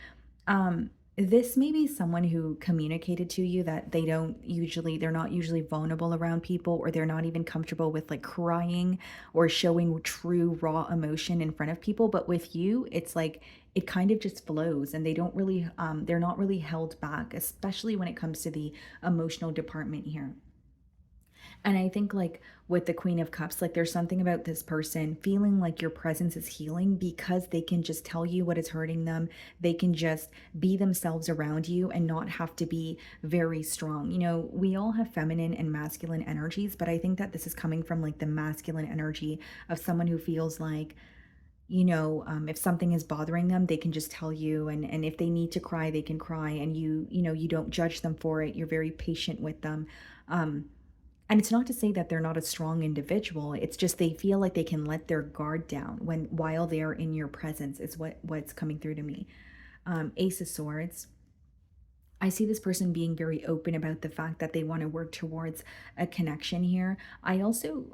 This may be someone who communicated to you that they're not usually vulnerable around people, or they're not even comfortable with like crying or showing true raw emotion in front of people. But with you, it's like it kind of just flows, and they're not really held back, especially when it comes to the emotional department here. And I think like with the Queen of Cups, like there's something about this person feeling like your presence is healing because they can just tell you what is hurting them. They can just be themselves around you and not have to be very strong. We all have feminine and masculine energies, but I think that this is coming from like the masculine energy of someone who feels like, if something is bothering them, they can just tell you, and if they need to cry, they can cry, and you don't judge them for it. You're very patient with them. And it's not to say that they're not a strong individual. It's just they feel like they can let their guard down while they are in your presence is what's coming through to me. Ace of Swords. I see this person being very open about the fact that they want to work towards a connection here. I also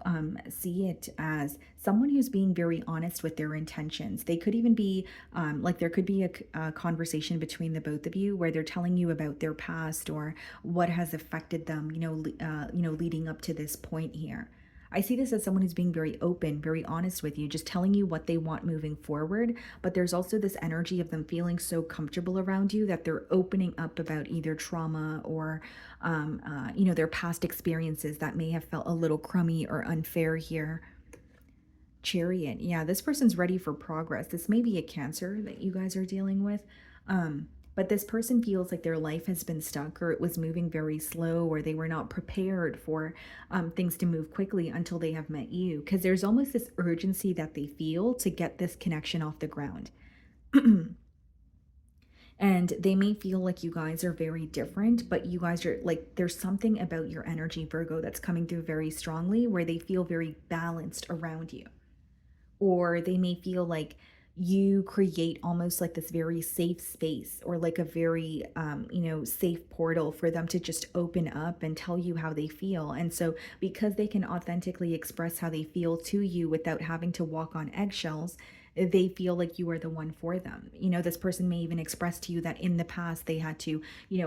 see it as someone who's being very honest with their intentions. They could even be like there could be a conversation between the both of you where they're telling you about their past or what has affected them, leading up to this point here. I see this as someone who's being very open, very honest with you, just telling you what they want moving forward. But there's also this energy of them feeling so comfortable around you that they're opening up about either trauma or, their past experiences that may have felt a little crummy or unfair here. Chariot. Yeah, this person's ready for progress. This may be a Cancer that you guys are dealing with. But this person feels like their life has been stuck, or it was moving very slow, or they were not prepared for things to move quickly until they have met you. Because there's almost this urgency that they feel to get this connection off the ground. And they may feel like you guys are very different, but you guys are like, there's something about your energy, Virgo, that's coming through very strongly where they feel very balanced around you. Or they may feel like you create almost like this very safe space, or like a very safe portal for them to just open up and tell you how they feel. And so because they can authentically express how they feel to you without having to walk on eggshells, they feel like you are the one for them. This person may even express to you that in the past they had to,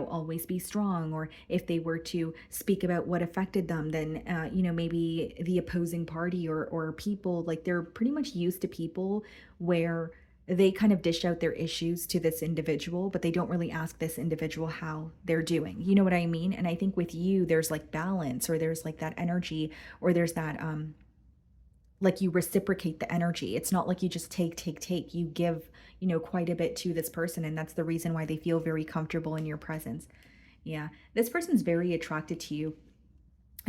always be strong, or if they were to speak about what affected them, then, maybe the opposing party or people, like they're pretty much used to people where they kind of dish out their issues to this individual, but they don't really ask this individual how they're doing. You know what I mean? And I think with you, there's like balance, or there's like that energy, or there's that, like you reciprocate the energy. It's not like you just take. You give, quite a bit to this person. And that's the reason why they feel very comfortable in your presence. Yeah. This person's very attracted to you.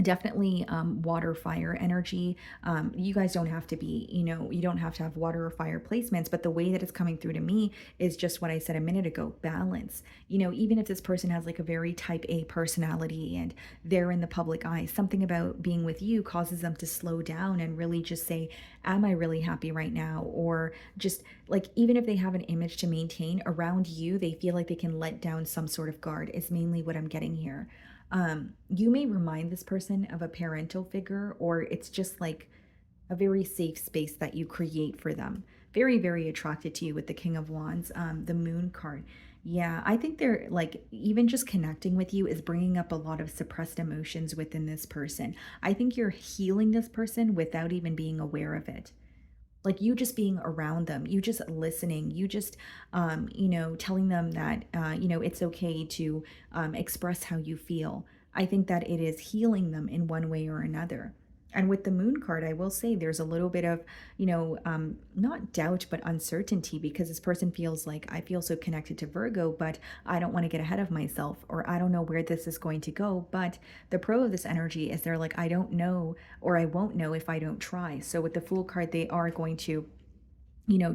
Definitely water fire energy. You guys don't have to be, you don't have to have water or fire placements, but the way that it's coming through to me is just what I said a minute ago: balance. Even if this person has like a very type A personality and they're in the public eye, something about being with you causes them to slow down and really just say, am I really happy right now? Or just like, even if they have an image to maintain around you, they feel like they can let down some sort of guard, is mainly what I'm getting here. You may remind this person of a parental figure, or it's just like a very safe space that you create for them. Very, very attracted to you with the King of Wands, the Moon card. Yeah, I think they're like, even just connecting with you is bringing up a lot of suppressed emotions within this person. I think you're healing this person without even being aware of it. Like you just being around them, you just listening, you just telling them that it's okay to express how you feel. I think that it is healing them in one way or another. And with the Moon card, I will say there's a little bit of, not doubt, but uncertainty, because this person feels like, I feel so connected to Virgo, but I don't want to get ahead of myself, or I don't know where this is going to go. But the pro of this energy is they're like, I don't know, or I won't know if I don't try. So with the Fool card, they are going to,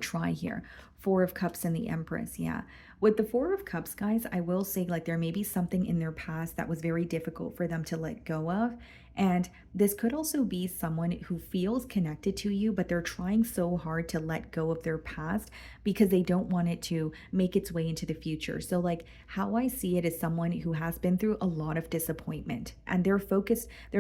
try here. Four of Cups and the Empress. Yeah. With the Four of Cups, guys, I will say like there may be something in their past that was very difficult for them to let go of. And this could also be someone who feels connected to you, but they're trying so hard to let go of their past because they don't want it to make its way into the future. So, like, how I see it is someone who has been through a lot of disappointment, and they're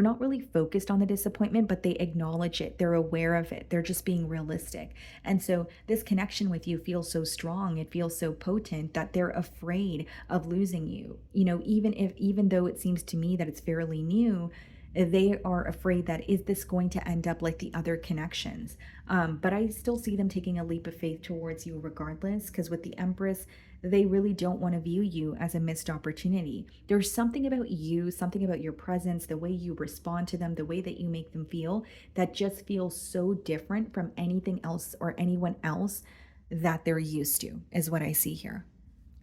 not really focused on the disappointment, but they acknowledge it. They're aware of it. They're just being realistic. And so, this connection with you feels so strong. It feels so potent that they're afraid of losing you. Even though it seems to me that it's fairly new, they are afraid that, is this going to end up like the other connections? But I still see them taking a leap of faith towards you regardless, because with the Empress, they really don't want to view you as a missed opportunity. There's something about you, something about your presence, the way you respond to them, the way that you make them feel, that just feels so different from anything else or anyone else that they're used to, is what I see here.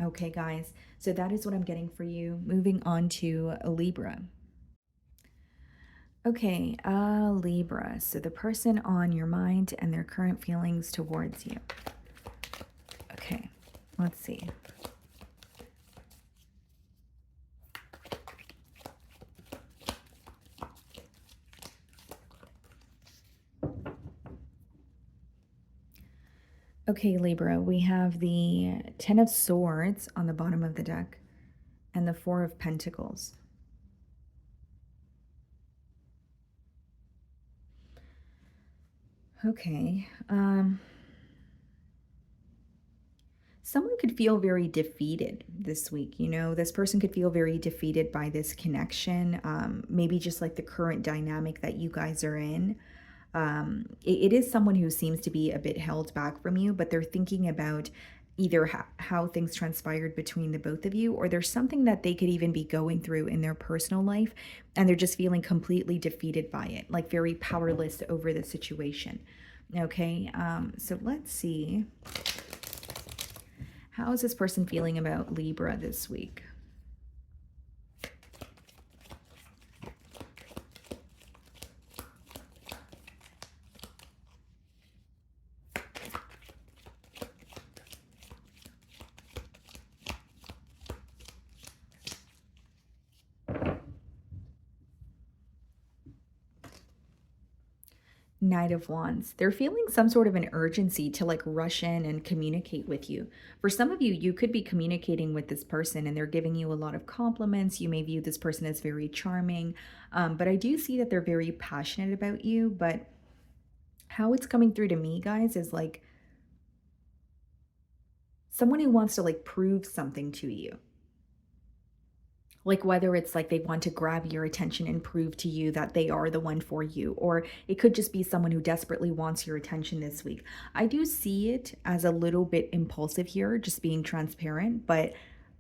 Okay, guys, so that is what I'm getting for you. Moving on to Libra. Okay, Libra. So the person on your mind and their current feelings towards you. Okay, let's see. Okay, Libra, we have the Ten of Swords on the bottom of the deck and the Four of Pentacles. Okay. Someone could feel very defeated this week. You know, this person could feel very defeated by this connection. Maybe just like the current dynamic that you guys are in. It is someone who seems to be a bit held back from you, but they're thinking about either how things transpired between the both of you, or there's something that they could even be going through in their personal life, and they're just feeling completely defeated by it, like very powerless over the situation. Okay, so let's see. How is this person feeling about Libra this week? Knight of Wands. They're feeling some sort of an urgency to like rush in and communicate with you. For some of you, you could be communicating with this person and they're giving you a lot of compliments. You may view this person as very charming, but I do see that they're very passionate about you. But how it's coming through to me, guys, is like someone who wants to like prove something to you. Like whether it's like they want to grab your attention and prove to you that they are the one for you, or it could just be someone who desperately wants your attention this week. I do see it as a little bit impulsive here, just being transparent, but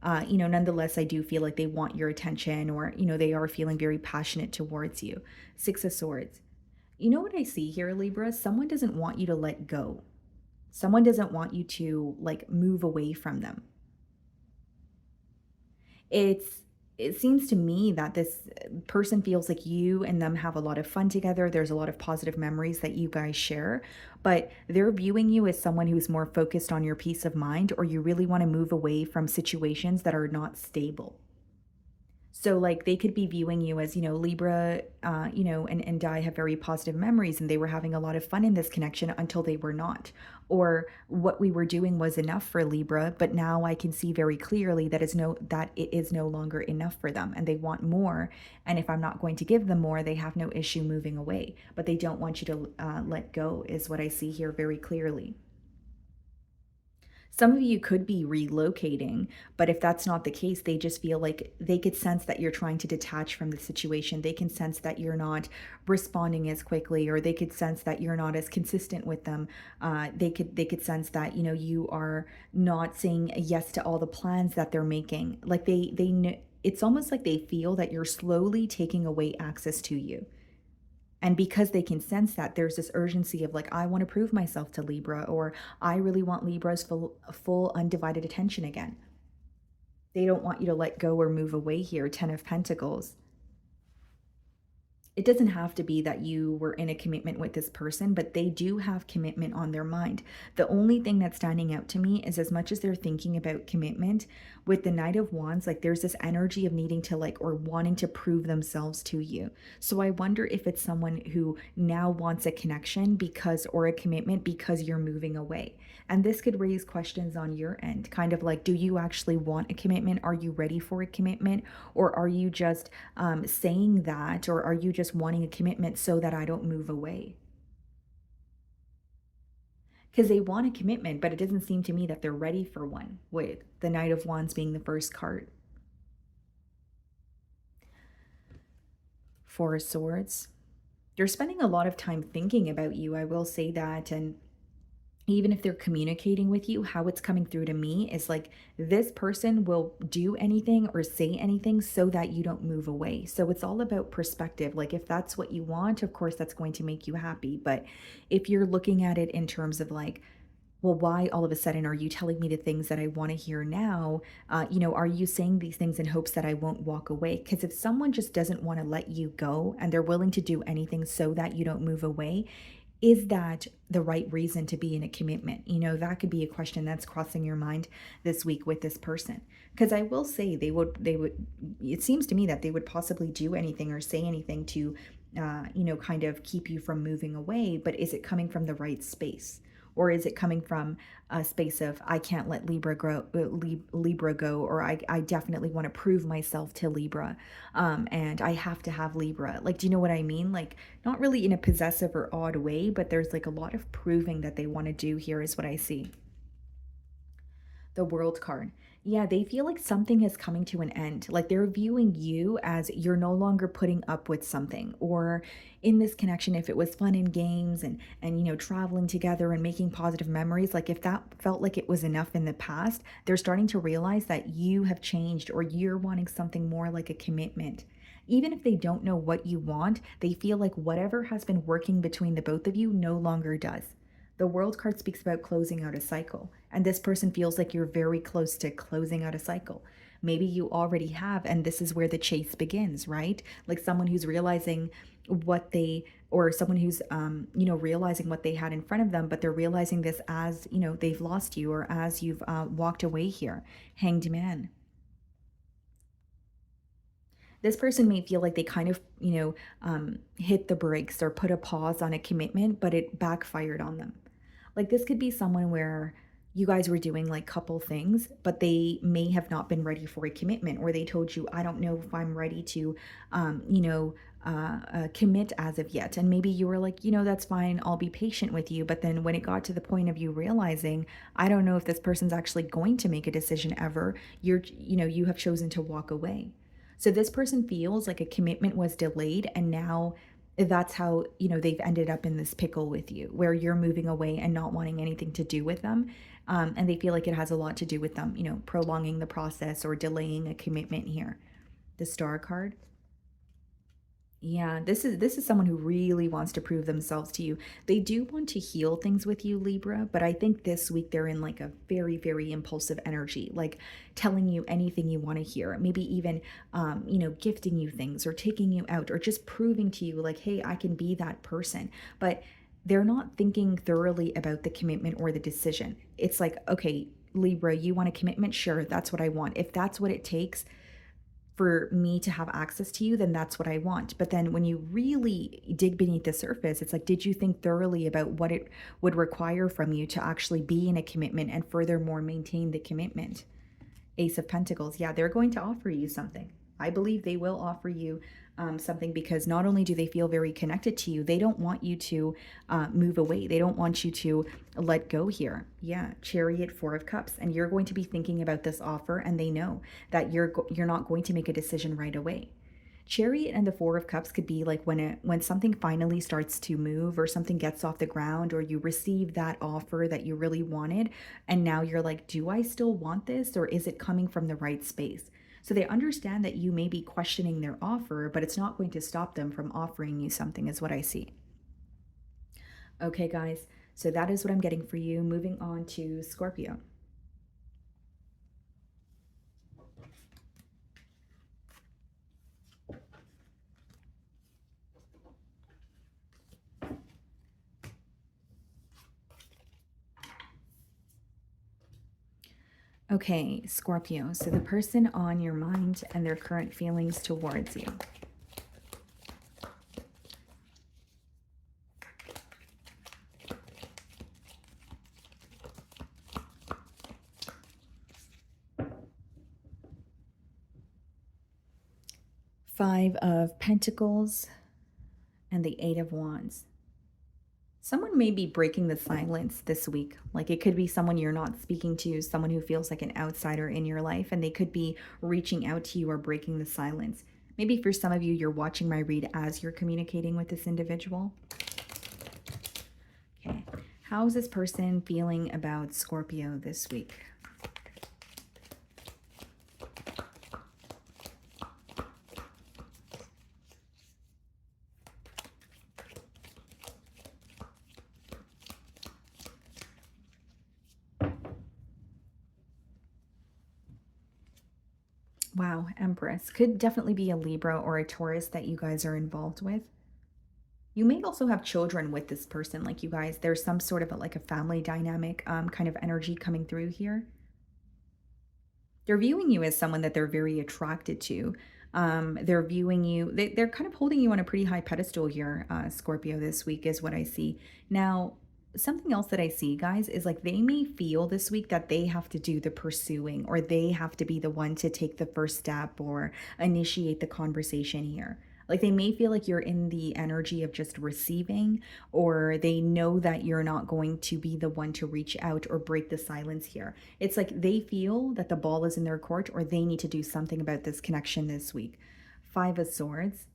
nonetheless, I do feel like they want your attention, or, they are feeling very passionate towards you. Six of Swords. You know what I see here, Libra? Someone doesn't want you to let go. Someone doesn't want you to like move away from them. It's it seems to me that this person feels like you and them have a lot of fun together. There's a lot of positive memories that you guys share, but they're viewing you as someone who's more focused on your peace of mind, or you really want to move away from situations that are not stable. So, like, they could be viewing you as, Libra, and I have very positive memories, and they were having a lot of fun in this connection until they were not. Or what we were doing was enough for Libra, but now I can see very clearly that it is no longer enough for them, and they want more. And if I'm not going to give them more, they have no issue moving away. But they don't want you to let go, is what I see here very clearly. Some of you could be relocating, but if that's not the case, they just feel like they could sense that you're trying to detach from the situation. They can sense that you're not responding as quickly, or they could sense that you're not as consistent with them. They could sense that you are not saying yes to all the plans that they're making. Like they know, it's almost like they feel that you're slowly taking away access to you. And because they can sense that, there's this urgency of like, I want to prove myself to Libra, or I really want Libra's full undivided attention again. They don't want you to let go or move away here. 10 of Pentacles. It doesn't have to be that you were in a commitment with this person, but they do have commitment on their mind. The only thing that's standing out to me is, as much as they're thinking about commitment, with the Knight of Wands, like there's this energy of needing to like, or wanting to prove themselves to you. So I wonder if it's someone who now wants a connection or a commitment because you're moving away. And this could raise questions on your end, kind of like, do you actually want a commitment? Are you ready for a commitment? Or are you just saying that, or are you just wanting a commitment so that I don't move away? Because they want a commitment, but it doesn't seem to me that they're ready for one, with the Knight of Wands being the first card. Four of Swords. They're spending a lot of time thinking about you, I will say that, and even if they're communicating with you, how it's coming through to me is like, this person will do anything or say anything so that you don't move away. So it's all about perspective. Like, if that's what you want, of course, that's going to make you happy. But if you're looking at it in terms of like, well, why all of a sudden are you telling me the things that I want to hear now? Are you saying these things in hopes that I won't walk away? Because if someone just doesn't want to let you go and they're willing to do anything so that you don't move away, is that the right reason to be in a commitment? That could be a question that's crossing your mind this week with this person. Because I will say it seems to me that they would possibly do anything or say anything to, kind of keep you from moving away. But is it coming from the right space? Or is it coming from a space of, I can't let Libra go, or I definitely want to prove myself to Libra, and I have to have Libra. Like, do you know what I mean? Like, not really in a possessive or odd way, but there's like a lot of proving that they want to do here, is what I see. The World card. Yeah, they feel like something is coming to an end. Like they're viewing you as you're no longer putting up with something. Or in this connection, if it was fun and games and traveling together and making positive memories, like if that felt like it was enough in the past, they're starting to realize that you have changed or you're wanting something more like a commitment. Even if they don't know what you want, they feel like whatever has been working between the both of you no longer does. The World card speaks about closing out a cycle, and this person feels like you're very close to closing out a cycle. Maybe you already have, and this is where the chase begins, right? Like someone who's realizing what they, or someone who's, realizing what they had in front of them, but they're realizing this as, they've lost you or as you've walked away here. Hanged Man. This person may feel like they kind of, hit the brakes or put a pause on a commitment, but it backfired on them. Like this could be someone where you guys were doing like couple things, but they may have not been ready for a commitment, or they told you, I don't know if I'm ready to, commit as of yet. And maybe you were like, that's fine, I'll be patient with you. But then when it got to the point of you realizing, I don't know if this person's actually going to make a decision ever, you have chosen to walk away. So this person feels like a commitment was delayed, and now that's how, they've ended up in this pickle with you, where you're moving away and not wanting anything to do with them. And they feel like it has a lot to do with them, prolonging the process or delaying a commitment here. The Star card. Yeah, this is someone who really wants to prove themselves to you. They do want to heal things with you, Libra, but I think this week they're in like a very, very impulsive energy, like telling you anything you want to hear. Maybe even gifting you things or taking you out or just proving to you like, hey, I can be that person. But they're not thinking thoroughly about the commitment or the decision. It's like, okay, Libra, you want a commitment? Sure, that's what I want. If that's what it takes for me to have access to you, then that's what I want. But then when you really dig beneath the surface, it's like, did you think thoroughly about what it would require from you to actually be in a commitment and furthermore maintain the commitment? Ace of Pentacles. Yeah, they're going to offer you something. I believe they will offer you something, because not only do they feel very connected to you, they don't want you to move away. They don't want you to let go here. Yeah, Chariot, Four of Cups. And you're going to be thinking about this offer, and they know that you're not going to make a decision right away. Chariot and the Four of Cups could be like when something finally starts to move or something gets off the ground, or you receive that offer that you really wanted, and now you're like, do I still want this, or is it coming from the right space? So they understand that you may be questioning their offer, but it's not going to stop them from offering you something, is what I see. Okay, guys, so that is what I'm getting for you. Moving on to Scorpio. Okay, Scorpio, so the person on your mind and their current feelings towards you. Five of Pentacles and the Eight of Wands. Someone may be breaking the silence this week. Like it could be someone you're not speaking to, someone who feels like an outsider in your life, and they could be reaching out to you or breaking the silence. Maybe for some of you, you're watching my read as you're communicating with this individual. Okay. How's this person feeling about Scorpio this week? Wow, Empress. Could definitely be a Libra or a Taurus that you guys are involved with. You may also have children with this person, like you guys. There's some sort of like a family dynamic kind of energy coming through here. They're viewing you as someone that they're very attracted to. They're viewing you, they're kind of holding you on a pretty high pedestal here, Scorpio, this week is what I see. Now, something else that I see, guys, is like they may feel this week that they have to do the pursuing, or they have to be the one to take the first step or initiate the conversation here. Like they may feel like you're in the energy of just receiving, or they know that you're not going to be the one to reach out or break the silence here. It's like they feel that the ball is in their court, or they need to do something about this connection this week. Five of Swords.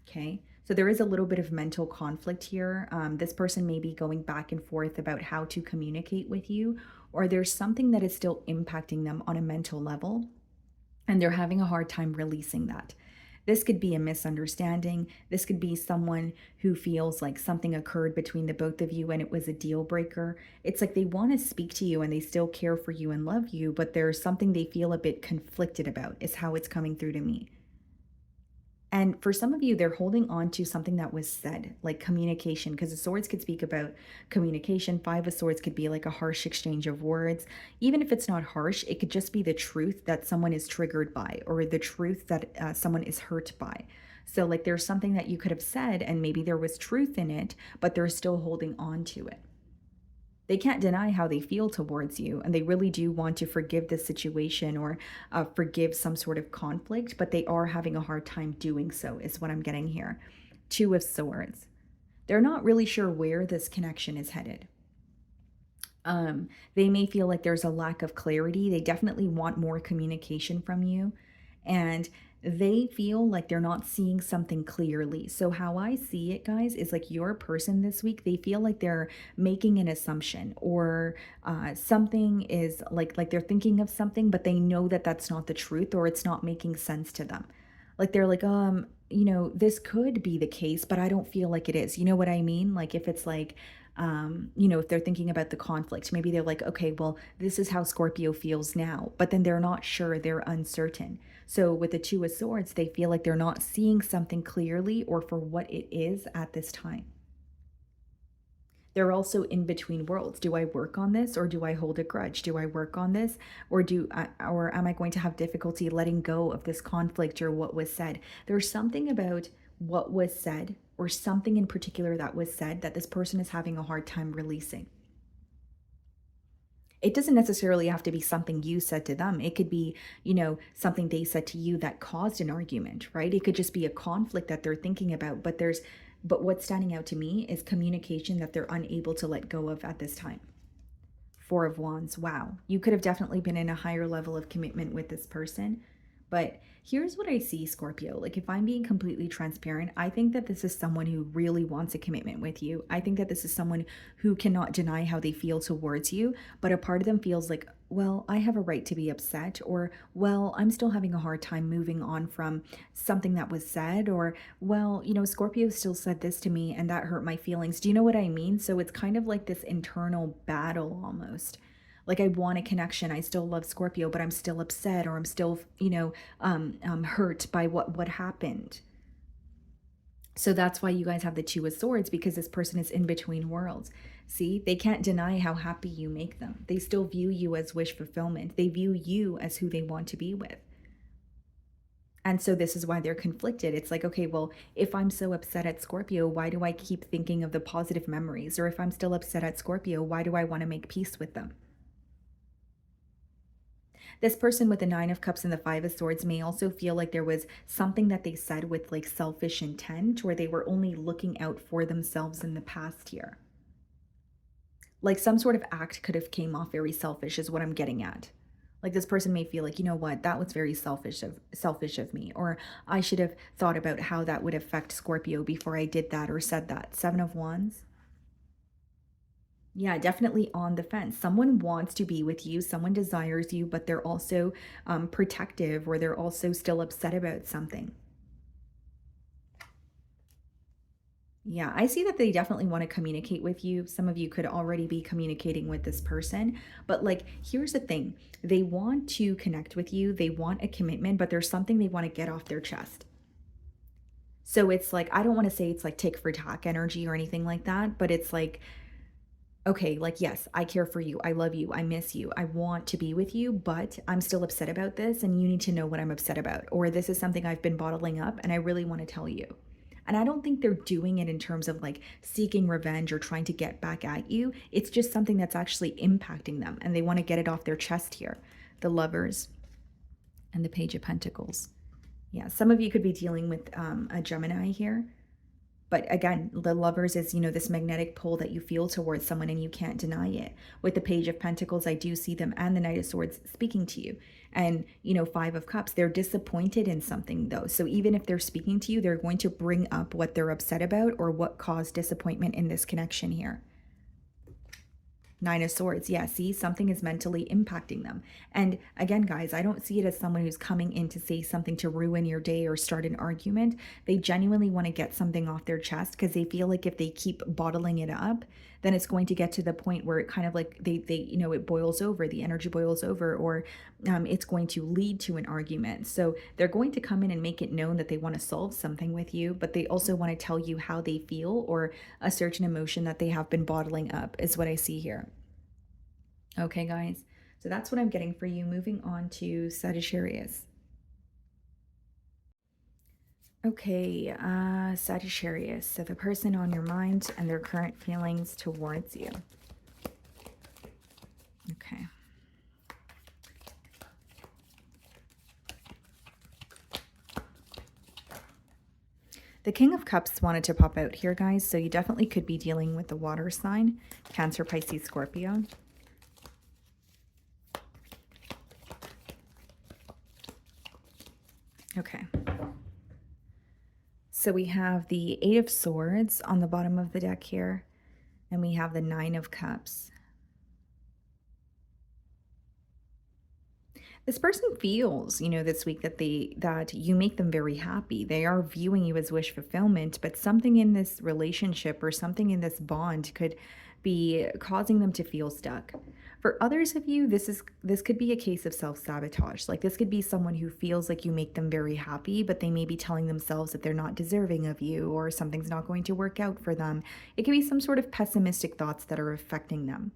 Okay. So there is a little bit of mental conflict here. This person may be going back and forth about how to communicate with you, or there's something that is still impacting them on a mental level, and they're having a hard time releasing that. This could be a misunderstanding. This could be someone who feels like something occurred between the both of you and it was a deal breaker. It's like they want to speak to you and they still care for you and love you, but there's something they feel a bit conflicted about, is how it's coming through to me. And for some of you, they're holding on to something that was said, like communication, because the swords could speak about communication. Five of Swords could be like a harsh exchange of words. Even if it's not harsh, it could just be the truth that someone is triggered by, or the truth that someone is hurt by. So, like, there's something that you could have said, and maybe there was truth in it, but they're still holding on to it. They can't deny how they feel towards you, and they really do want to forgive the situation, or forgive some sort of conflict, but they are having a hard time doing so, is what I'm getting here. Two of Swords. They're not really sure where this connection is headed. They may feel like there's a lack of clarity. They definitely want more communication from you, and they feel like they're not seeing something clearly. So how I see it, guys, is like your person this week, they feel like they're making an assumption, or something is like they're thinking of something, but they know that that's not the truth, or it's not making sense to them. Like they're like, this could be the case, but I don't feel like it is. You know what I mean? Like if it's like, if they're thinking about the conflict, maybe they're like, okay, well, this is how Scorpio feels now, but then they're not sure, they're uncertain. So with the Two of Swords, they feel like they're not seeing something clearly or for what it is at this time. They're also in between worlds. Do I work on this, or do I hold a grudge? Do I work on this, or or am I going to have difficulty letting go of this conflict or what was said? There's something about what was said, or something in particular that was said, that this person is having a hard time releasing. It doesn't necessarily have to be something you said to them. It could be, something they said to you that caused an argument, right? It could just be a conflict that they're thinking about, but what's standing out to me is communication that they're unable to let go of at this time. Four of Wands. Wow. You could have definitely been in a higher level of commitment with this person. But here's what I see, Scorpio. Like, if I'm being completely transparent, I think that this is someone who really wants a commitment with you. I think that this is someone who cannot deny how they feel towards you, but a part of them feels like, well, I have a right to be upset, or, well, I'm still having a hard time moving on from something that was said, or, well, Scorpio still said this to me and that hurt my feelings. Do you know what I mean? So it's kind of like this internal battle almost. Like, I want a connection. I still love Scorpio, but I'm still upset, or I'm still, hurt by what happened. So that's why you guys have the Two of Swords, because this person is in between worlds. See, they can't deny how happy you make them. They still view you as wish fulfillment. They view you as who they want to be with. And so this is why they're conflicted. It's like, okay, well, if I'm so upset at Scorpio, why do I keep thinking of the positive memories? Or if I'm still upset at Scorpio, why do I want to make peace with them? This person with the Nine of Cups and the Five of Swords may also feel like there was something that they said with like selfish intent, or they were only looking out for themselves in the past here. Like some sort of act could have came off very selfish, is what I'm getting at. Like this person may feel like, you know what, that was very selfish of me, or I should have thought about how that would affect Scorpio before I did that or said that. Seven of Wands. Yeah, definitely on the fence. Someone wants to be with you, someone desires you, but they're also protective, or they're also still upset about something. Yeah, I see that they definitely want to communicate with you. Some of you could already be communicating with this person, but like, here's the thing. They want to connect with you. They want a commitment, but there's something they want to get off their chest. So it's like, I don't want to say it's like tick for tack energy or anything like that, but it's like, okay, like, yes, I care for you. I love you. I miss you. I want to be with you, but I'm still upset about this, and you need to know what I'm upset about. Or this is something I've been bottling up and I really want to tell you. And I don't think they're doing it in terms of like seeking revenge or trying to get back at you. It's just something that's actually impacting them, and they want to get it off their chest here. The Lovers and the Page of Pentacles. Yeah, some of you could be dealing with a Gemini here. But again, the lovers is, this magnetic pull that you feel towards someone and you can't deny it. With the Page of Pentacles, I do see them and the Knight of Swords speaking to you. And, Five of Cups, they're disappointed in something though. So even if they're speaking to you, they're going to bring up what they're upset about or what caused disappointment in this connection here. Nine of Swords. Yeah, see, something is mentally impacting them. And again, guys, I don't see it as someone who's coming in to say something to ruin your day or start an argument. They genuinely want to get something off their chest because they feel like if they keep bottling it up, then it's going to get to the point where it kind of like it boils over, the energy boils over, or it's going to lead to an argument. So they're going to come in and make it known that they want to solve something with you, but they also want to tell you how they feel or a certain emotion that they have been bottling up is what I see here. Okay, guys, so that's what I'm getting for you. Moving on to Sagittarius. Okay, Sagittarius. So the person on your mind and their current feelings towards you. Okay. The King of Cups wanted to pop out here, guys. So you definitely could be dealing with the water sign, Cancer, Pisces, Scorpio. Okay. So we have the Eight of Swords on the bottom of the deck here, and we have the Nine of Cups. This person feels, this week that you make them very happy. They are viewing you as wish fulfillment, but something in this relationship or something in this bond could be causing them to feel stuck. For others of you, this could be a case of self-sabotage. Like this could be someone who feels like you make them very happy, but they may be telling themselves that they're not deserving of you or something's not going to work out for them. It could be some sort of pessimistic thoughts that are affecting them.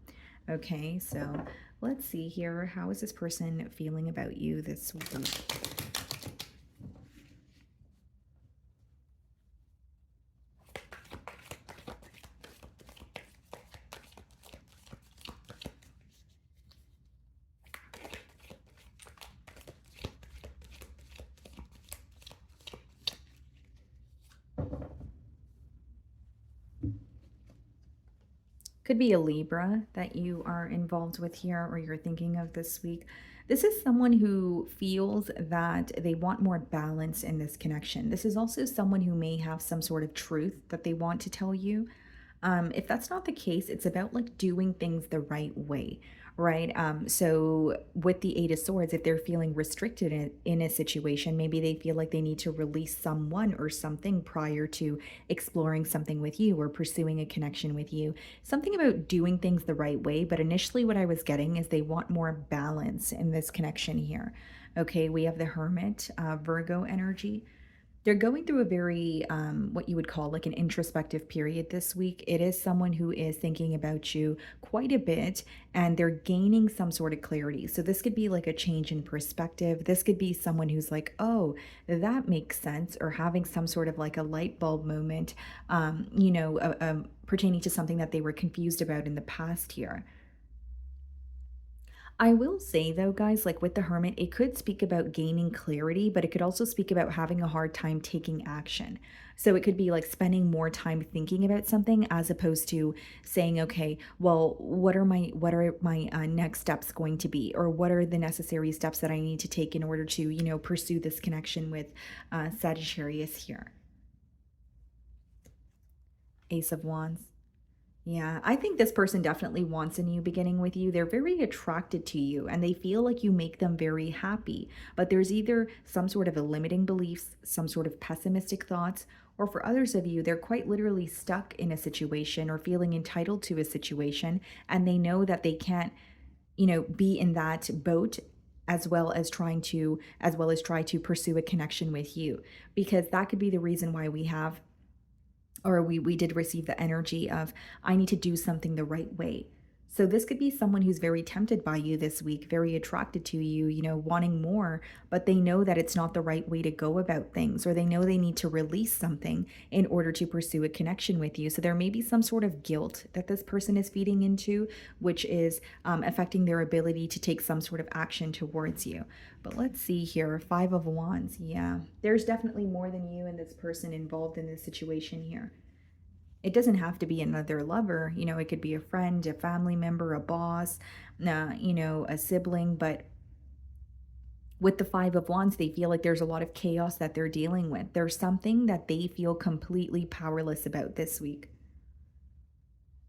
Okay, so let's see here. How is this person feeling about you this week? Could be a Libra that you are involved with here or you're thinking of this week. This is someone who feels that they want more balance in this connection. This is also someone who may have some sort of truth that they want to tell you. If that's not the case, it's about like doing things the right way, right? So with the Eight of Swords, if they're feeling restricted in a situation, maybe they feel like they need to release someone or something prior to exploring something with you or pursuing a connection with you. Something about doing things the right way. But initially what I was getting is they want more balance in this connection here. Okay, we have the Hermit, Virgo energy. They're going through a very, what you would call like an introspective period this week. It is someone who is thinking about you quite a bit and they're gaining some sort of clarity. So this could be like a change in perspective. This could be someone who's like, oh, that makes sense, or having some sort of like a light bulb moment, pertaining to something that they were confused about in the past here. I will say though, guys, like with the Hermit, it could speak about gaining clarity, but it could also speak about having a hard time taking action. So it could be like spending more time thinking about something as opposed to saying, okay, well, what are my next steps going to be, or what are the necessary steps that I need to take in order to, pursue this connection with Sagittarius here. Ace of Wands. Yeah, I think this person definitely wants a new beginning with you. They're very attracted to you and they feel like you make them very happy. But there's either some sort of a limiting beliefs, some sort of pessimistic thoughts, or for others of you, they're quite literally stuck in a situation or feeling entitled to a situation, and they know that they can't, be in that boat as well as try to pursue a connection with you, because that could be the reason why we did receive the energy of I need to do something the right way. So this could be someone who's very tempted by you this week, very attracted to you, wanting more, but they know that it's not the right way to go about things, or they know they need to release something in order to pursue a connection with you. So there may be some sort of guilt that this person is feeding into, which is affecting their ability to take some sort of action towards you. But let's see here. Five of Wands. Yeah, there's definitely more than you and this person involved in this situation here. It doesn't have to be another lover, it could be a friend, a family member, a boss, a sibling. But with the Five of Wands, they feel like there's a lot of chaos that they're dealing with. There's something that they feel completely powerless about this week.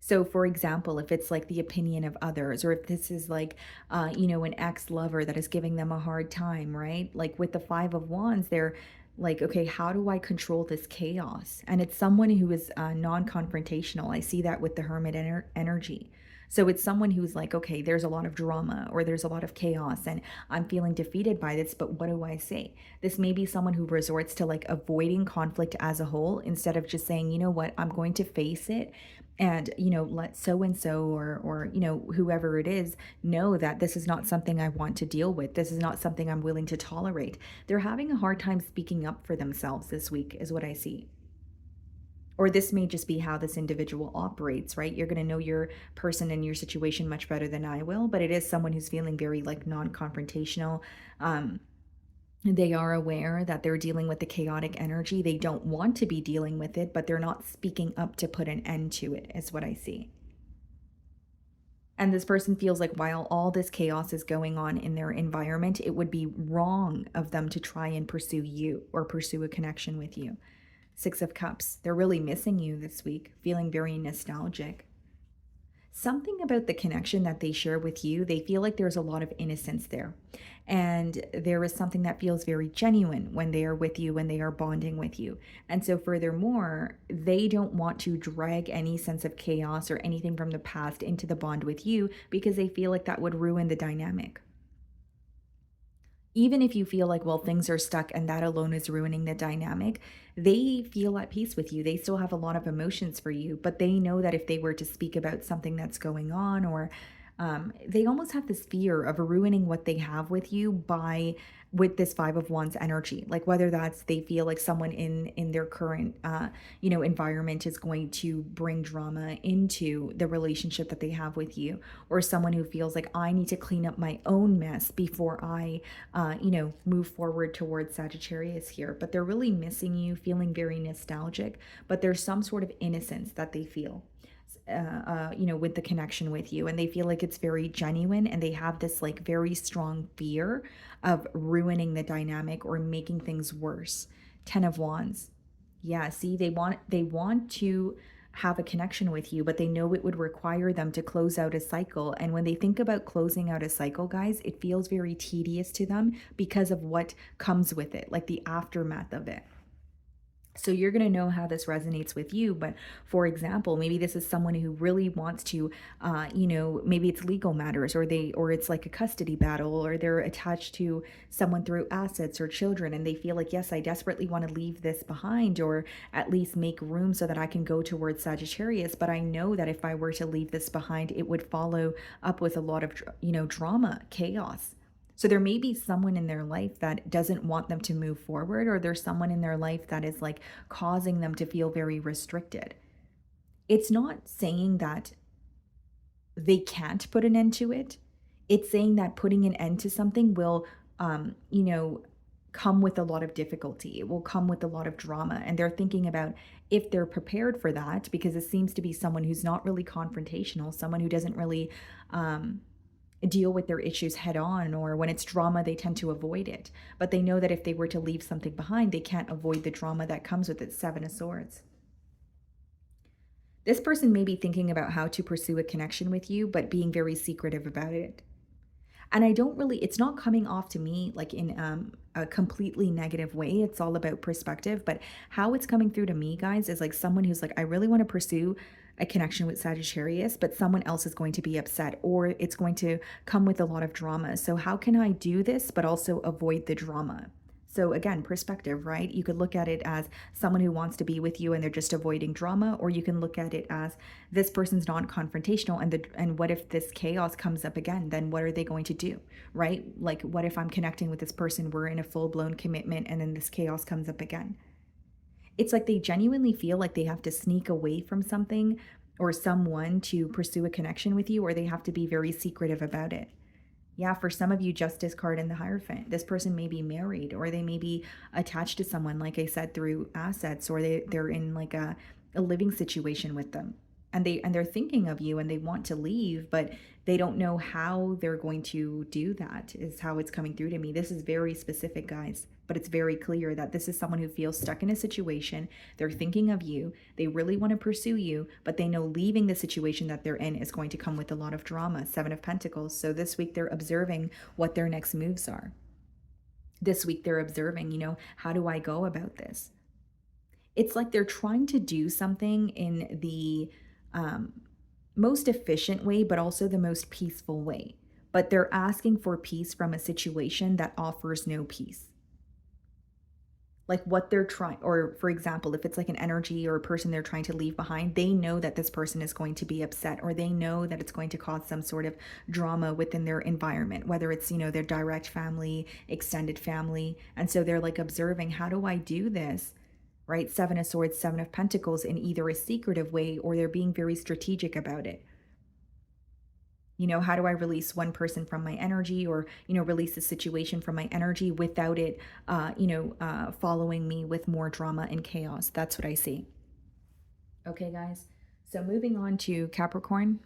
So, for example, if it's like the opinion of others, or if this is like, an ex lover that is giving them a hard time, right? Like with the Five of Wands, they're like, okay, how do I control this chaos? And it's someone who is non confrontational. I see that with the Hermit energy. So it's someone who's like, okay, there's a lot of drama or there's a lot of chaos and I'm feeling defeated by this, but what do I say? This may be someone who resorts to like avoiding conflict as a whole instead of just saying, you know what, I'm going to face it and let so and so or whoever it is know that this is not something I want to deal with. This is not something I'm willing to tolerate. They're having a hard time speaking up for themselves this week is what I see. Or this may just be how this individual operates, right? You're going to know your person and your situation much better than I will, but it is someone who's feeling very like non-confrontational. They are aware that they're dealing with the chaotic energy. They don't want to be dealing with it, but they're not speaking up to put an end to it, is what I see. And this person feels like while all this chaos is going on in their environment, it would be wrong of them to try and pursue you or pursue a connection with you. Six of Cups. They're really missing you this week, feeling very nostalgic. Something about the connection that they share with you, they feel like there's a lot of innocence there. And there is something that feels very genuine when they are with you, when they are bonding with you. And so, furthermore, they don't want to drag any sense of chaos or anything from the past into the bond with you because they feel like that would ruin the dynamic. Even if you feel like, well, things are stuck and that alone is ruining the dynamic, they feel at peace with you. They still have a lot of emotions for you, but they know that if they were to speak about something that's going on, or they almost have this fear of ruining what they have with you with this Five of Wands energy. Like whether that's they feel like someone in their current environment is going to bring drama into the relationship that they have with you, or someone who feels like I need to clean up my own mess before I move forward towards Sagittarius here. But they're really missing you, feeling very nostalgic, but there's some sort of innocence that they feel with the connection with you, and they feel like it's very genuine, and they have this like very strong fear of ruining the dynamic or making things worse. Ten of Wands. Yeah, see, they want to have a connection with you, but they know it would require them to close out a cycle. And when they think about closing out a cycle, guys, it feels very tedious to them because of what comes with it, like the aftermath of it. So you're going to know how this resonates with you. But for example, maybe this is someone who really wants to, maybe it's legal matters, or it's like a custody battle, or they're attached to someone through assets or children. And they feel like, yes, I desperately want to leave this behind, or at least make room so that I can go towards Sagittarius. But I know that if I were to leave this behind, it would follow up with a lot of, drama, chaos. So there may be someone in their life that doesn't want them to move forward, or there's someone in their life that is like causing them to feel very restricted. It's not saying that they can't put an end to it. It's saying that putting an end to something will, come with a lot of difficulty. It will come with a lot of drama. And they're thinking about if they're prepared for that, because it seems to be someone who's not really confrontational, someone who doesn't really, deal with their issues head on, or when it's drama they tend to avoid it, but they know that if they were to leave something behind, they can't avoid the drama that comes with it. Seven of Swords. This person may be thinking about how to pursue a connection with you, but being very secretive about it. And it's not coming off to me like in a completely negative way. It's all about perspective. But how it's coming through to me, guys, is like someone who's like, I really want to pursue a connection with Sagittarius, but someone else is going to be upset, or it's going to come with a lot of drama. So how can I do this, but also avoid the drama? So again, perspective, right? You could look at it as someone who wants to be with you and they're just avoiding drama, or you can look at it as this person's not confrontational, and what if this chaos comes up again? Then what are they going to do, right? Like, what if I'm connecting with this person, we're in a full-blown commitment, and then this chaos comes up again? It's like they genuinely feel like they have to sneak away from something or someone to pursue a connection with you, or they have to be very secretive about it. Yeah, for some of you, Justice card in the Hierophant. This person may be married, or they may be attached to someone, like I said, through assets, or they're in like a living situation with them. And they're thinking of you and they want to leave, but they don't know how they're going to do that, is how it's coming through to me. This is very specific, guys, but it's very clear that this is someone who feels stuck in a situation. They're thinking of you. They really want to pursue you, but they know leaving the situation that they're in is going to come with a lot of drama. Seven of Pentacles. So this week they're observing what their next moves are. This week they're observing, how do I go about this? It's like they're trying to do something in the most efficient way, but also the most peaceful way. But they're asking for peace from a situation that offers no peace. Like what they're trying, or for example, if it's like an energy or a person they're trying to leave behind, they know that this person is going to be upset, or they know that it's going to cause some sort of drama within their environment, whether it's, their direct family, extended family. And so they're like observing, how do I do this? Right? Seven of Swords, Seven of Pentacles, in either a secretive way, or they're being very strategic about it. How do I release one person from my energy, or, release a situation from my energy without it, following me with more drama and chaos? That's what I see. Okay, guys. So moving on to Capricorn.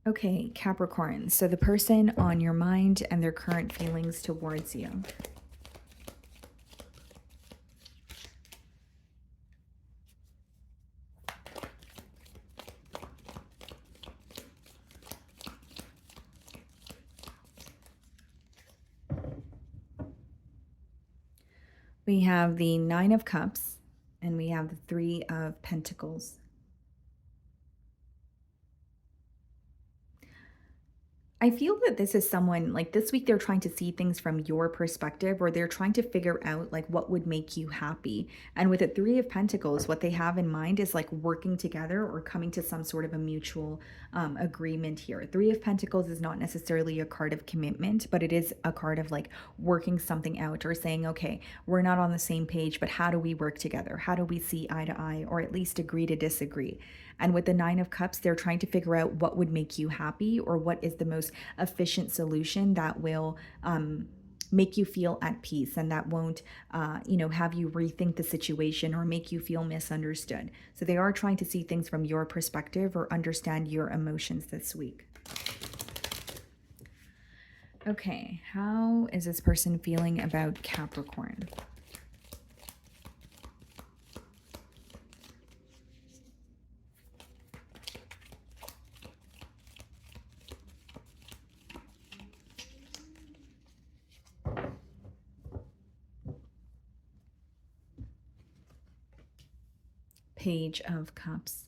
Okay, Capricorn. So the person on your mind and their current feelings towards you. We have the Nine of Cups and we have the Three of Pentacles. I feel that this is someone, like this week they're trying to see things from your perspective, or they're trying to figure out like what would make you happy. And with the Three of Pentacles, what they have in mind is like working together or coming to some sort of a mutual agreement here. Three of Pentacles is not necessarily a card of commitment, but it is a card of like working something out, or saying, okay, we're not on the same page, but how do we work together? How do we see eye to eye, or at least agree to disagree? And with the Nine of Cups, they're trying to figure out what would make you happy, or what is the most efficient solution that will make you feel at peace, and that won't, have you rethink the situation or make you feel misunderstood. So they are trying to see things from your perspective or understand your emotions this week. Okay, how is this person feeling about Capricorn? Page of Cups.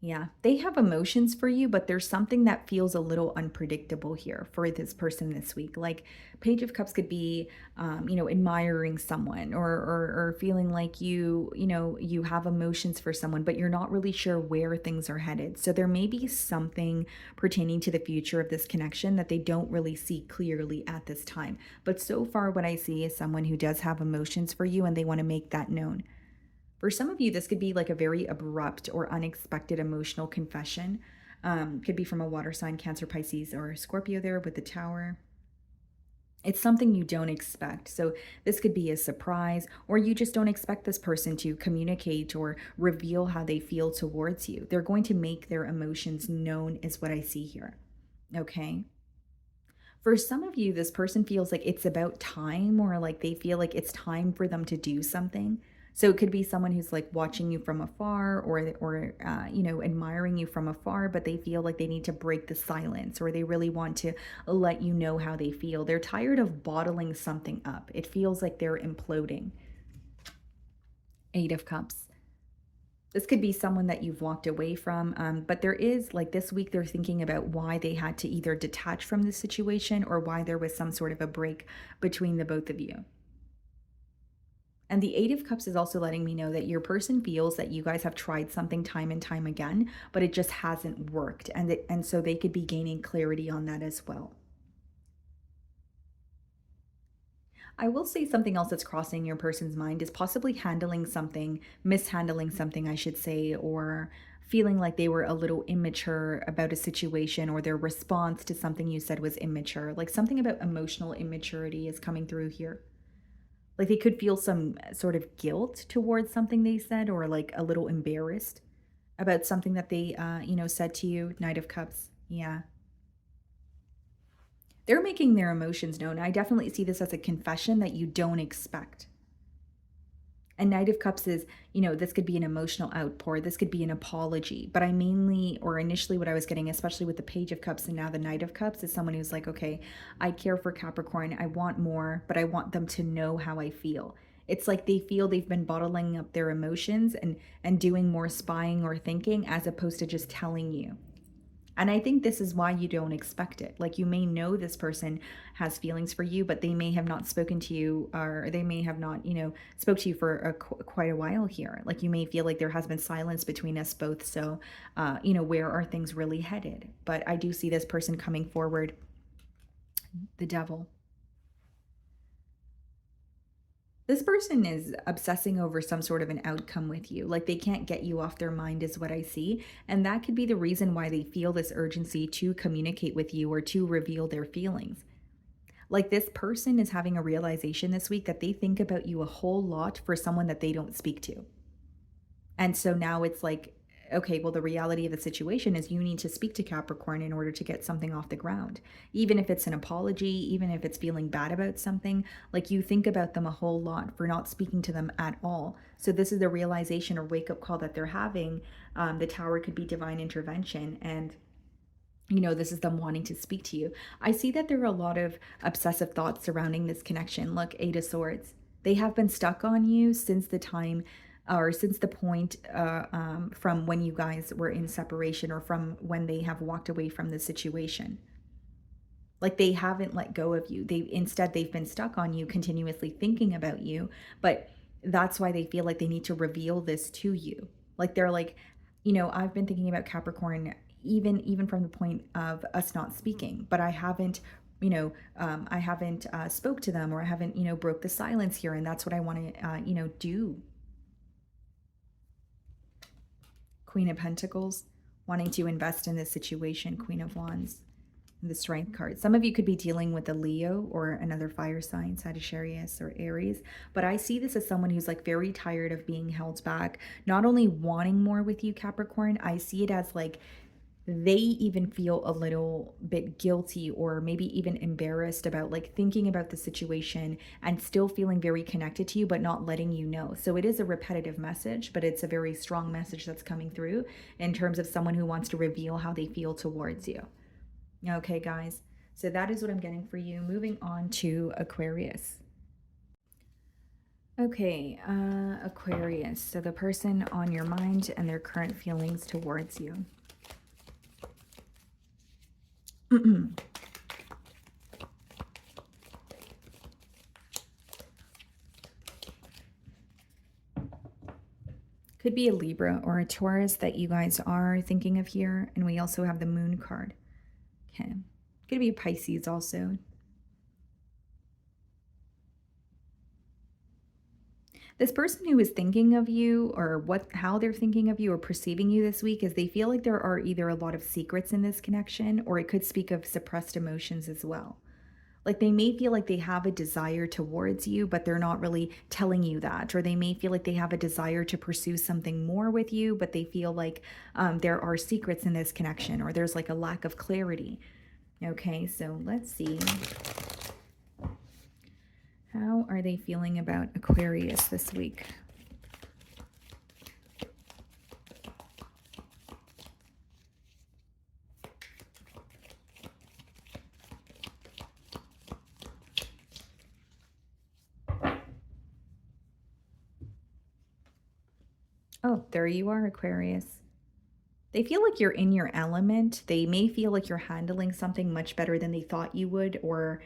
Yeah, they have emotions for you, but there's something that feels a little unpredictable here for this person this week. Like Page of Cups could be, admiring someone, or feeling like you have emotions for someone, but you're not really sure where things are headed. So there may be something pertaining to the future of this connection that they don't really see clearly at this time. But so far, what I see is someone who does have emotions for you, and they want to make that known. For some of you, this could be like a very abrupt or unexpected emotional confession. Could be from a water sign, Cancer, Pisces, or Scorpio there with the Tower. It's something you don't expect. So this could be a surprise, or you just don't expect this person to communicate or reveal how they feel towards you. They're going to make their emotions known, is what I see here. Okay. For some of you, this person feels like it's about time, or like they feel like it's time for them to do something. So it could be someone who's like watching you from afar, or admiring you from afar, but they feel like they need to break the silence, or they really want to let you know how they feel. They're tired of bottling something up. It feels like they're imploding. Eight of Cups. This could be someone that you've walked away from, but there is, like this week, they're thinking about why they had to either detach from the situation or why there was some sort of a break between the both of you. And the Eight of Cups is also letting me know that your person feels that you guys have tried something time and time again, but it just hasn't worked. And so they could be gaining clarity on that as well. I will say something else that's crossing your person's mind is possibly handling something, mishandling something, I should say, or feeling like they were a little immature about a situation or their response to something you said was immature. Like something about emotional immaturity is coming through here. Like they could feel some sort of guilt towards something they said or like a little embarrassed about something that they said to you. Knight of Cups. Yeah. They're making their emotions known. I definitely see this as a confession that you don't expect. And Knight of Cups is, this could be an emotional outpour. This could be an apology. But I mainly, or initially, what I was getting, especially with the Page of Cups and now the Knight of Cups, is someone who's like, okay, I care for Capricorn. I want more, but I want them to know how I feel. It's like they feel they've been bottling up their emotions and doing more spying or thinking as opposed to just telling you. And I think this is why you don't expect it. Like you may know this person has feelings for you, but they may have not spoken to you, or they may have not, spoke to you for quite a while here. Like you may feel like there has been silence between us both. So, where are things really headed? But I do see this person coming forward, the devil. This person is obsessing over some sort of an outcome with you. Like they can't get you off their mind, is what I see. And that could be the reason why they feel this urgency to communicate with you or to reveal their feelings. Like this person is having a realization this week that they think about you a whole lot for someone that they don't speak to. And so now it's like, okay, well, the reality of the situation is you need to speak to Capricorn in order to get something off the ground. Even if it's an apology, even if it's feeling bad about something, like you think about them a whole lot for not speaking to them at all. So this is the realization or wake up call that they're having. The Tower could be divine intervention. And this is them wanting to speak to you. I see that there are a lot of obsessive thoughts surrounding this connection. Look, Eight of Swords. They have been stuck on you since the time or since the point from when you guys were in separation or from when they have walked away from the situation. Like they haven't let go of you. They've been stuck on you, continuously thinking about you, but that's why they feel like they need to reveal this to you. Like they're like, I've been thinking about Capricorn even from the point of us not speaking, but I haven't spoke to them, or I haven't broke the silence here, and that's what I want to do. Queen of Pentacles, wanting to invest in this situation. Queen of Wands, the Strength card. Some of you could be dealing with a Leo or another fire sign, Sagittarius or Aries. But I see this as someone who's like very tired of being held back, not only wanting more with you, Capricorn. I see it as like they even feel a little bit guilty or maybe even embarrassed about like thinking about the situation and still feeling very connected to you, but not letting you know. So it is a repetitive message, but it's a very strong message that's coming through in terms of someone who wants to reveal how they feel towards you. Okay, guys. So that is what I'm getting for you. Moving on to Aquarius. Okay, Aquarius. So the person on your mind and their current feelings towards you. Could be a Libra or a Taurus that you guys are thinking of here. And we also have the Moon card. Okay. Could be a Pisces also. This person who is thinking of you, or how they're thinking of you or perceiving you this week, is they feel like there are either a lot of secrets in this connection, or it could speak of suppressed emotions as well. Like they may feel like they have a desire towards you, but they're not really telling you that. Or they may feel like they have a desire to pursue something more with you, but they feel like there are secrets in this connection, or there's like a lack of clarity. Okay, so let's see. How are they feeling about Aquarius this week? Oh, there you are, Aquarius. They feel like you're in your element. They may feel like you're handling something much better than they thought you would, or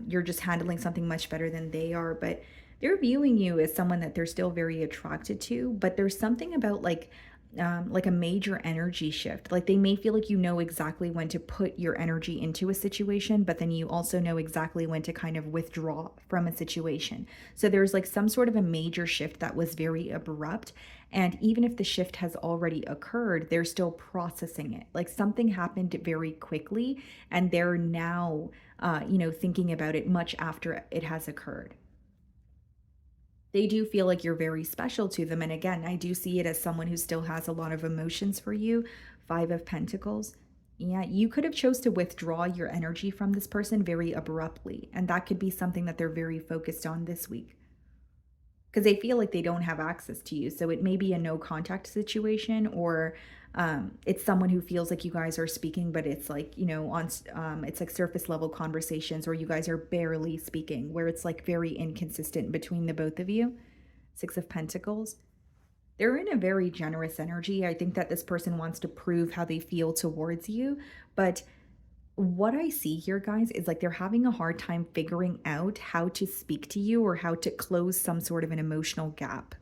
you're just handling something much better than they are. But they're viewing you as someone that they're still very attracted to. But there's something about like a major energy shift. Like they may feel like you know exactly when to put your energy into a situation, but then you also know exactly when to kind of withdraw from a situation. So there's like some sort of a major shift that was very abrupt, and even if the shift has already occurred, they're still processing it. Like something happened very quickly, and they're now, thinking about it much after it has occurred. They do feel like you're very special to them. And again, I do see it as someone who still has a lot of emotions for you. Five of Pentacles. Yeah, you could have chose to withdraw your energy from this person very abruptly. And that could be something that they're very focused on this week, because they feel like they don't have access to you. So it may be a no contact situation, or it's someone who feels like you guys are speaking, but it's like, it's like surface level conversations, or you guys are barely speaking, where it's like very inconsistent between the both of you. Six of Pentacles. They're in a very generous energy. I think that this person wants to prove how they feel towards you, but what I see here, guys, is like they're having a hard time figuring out how to speak to you or how to close some sort of an emotional gap.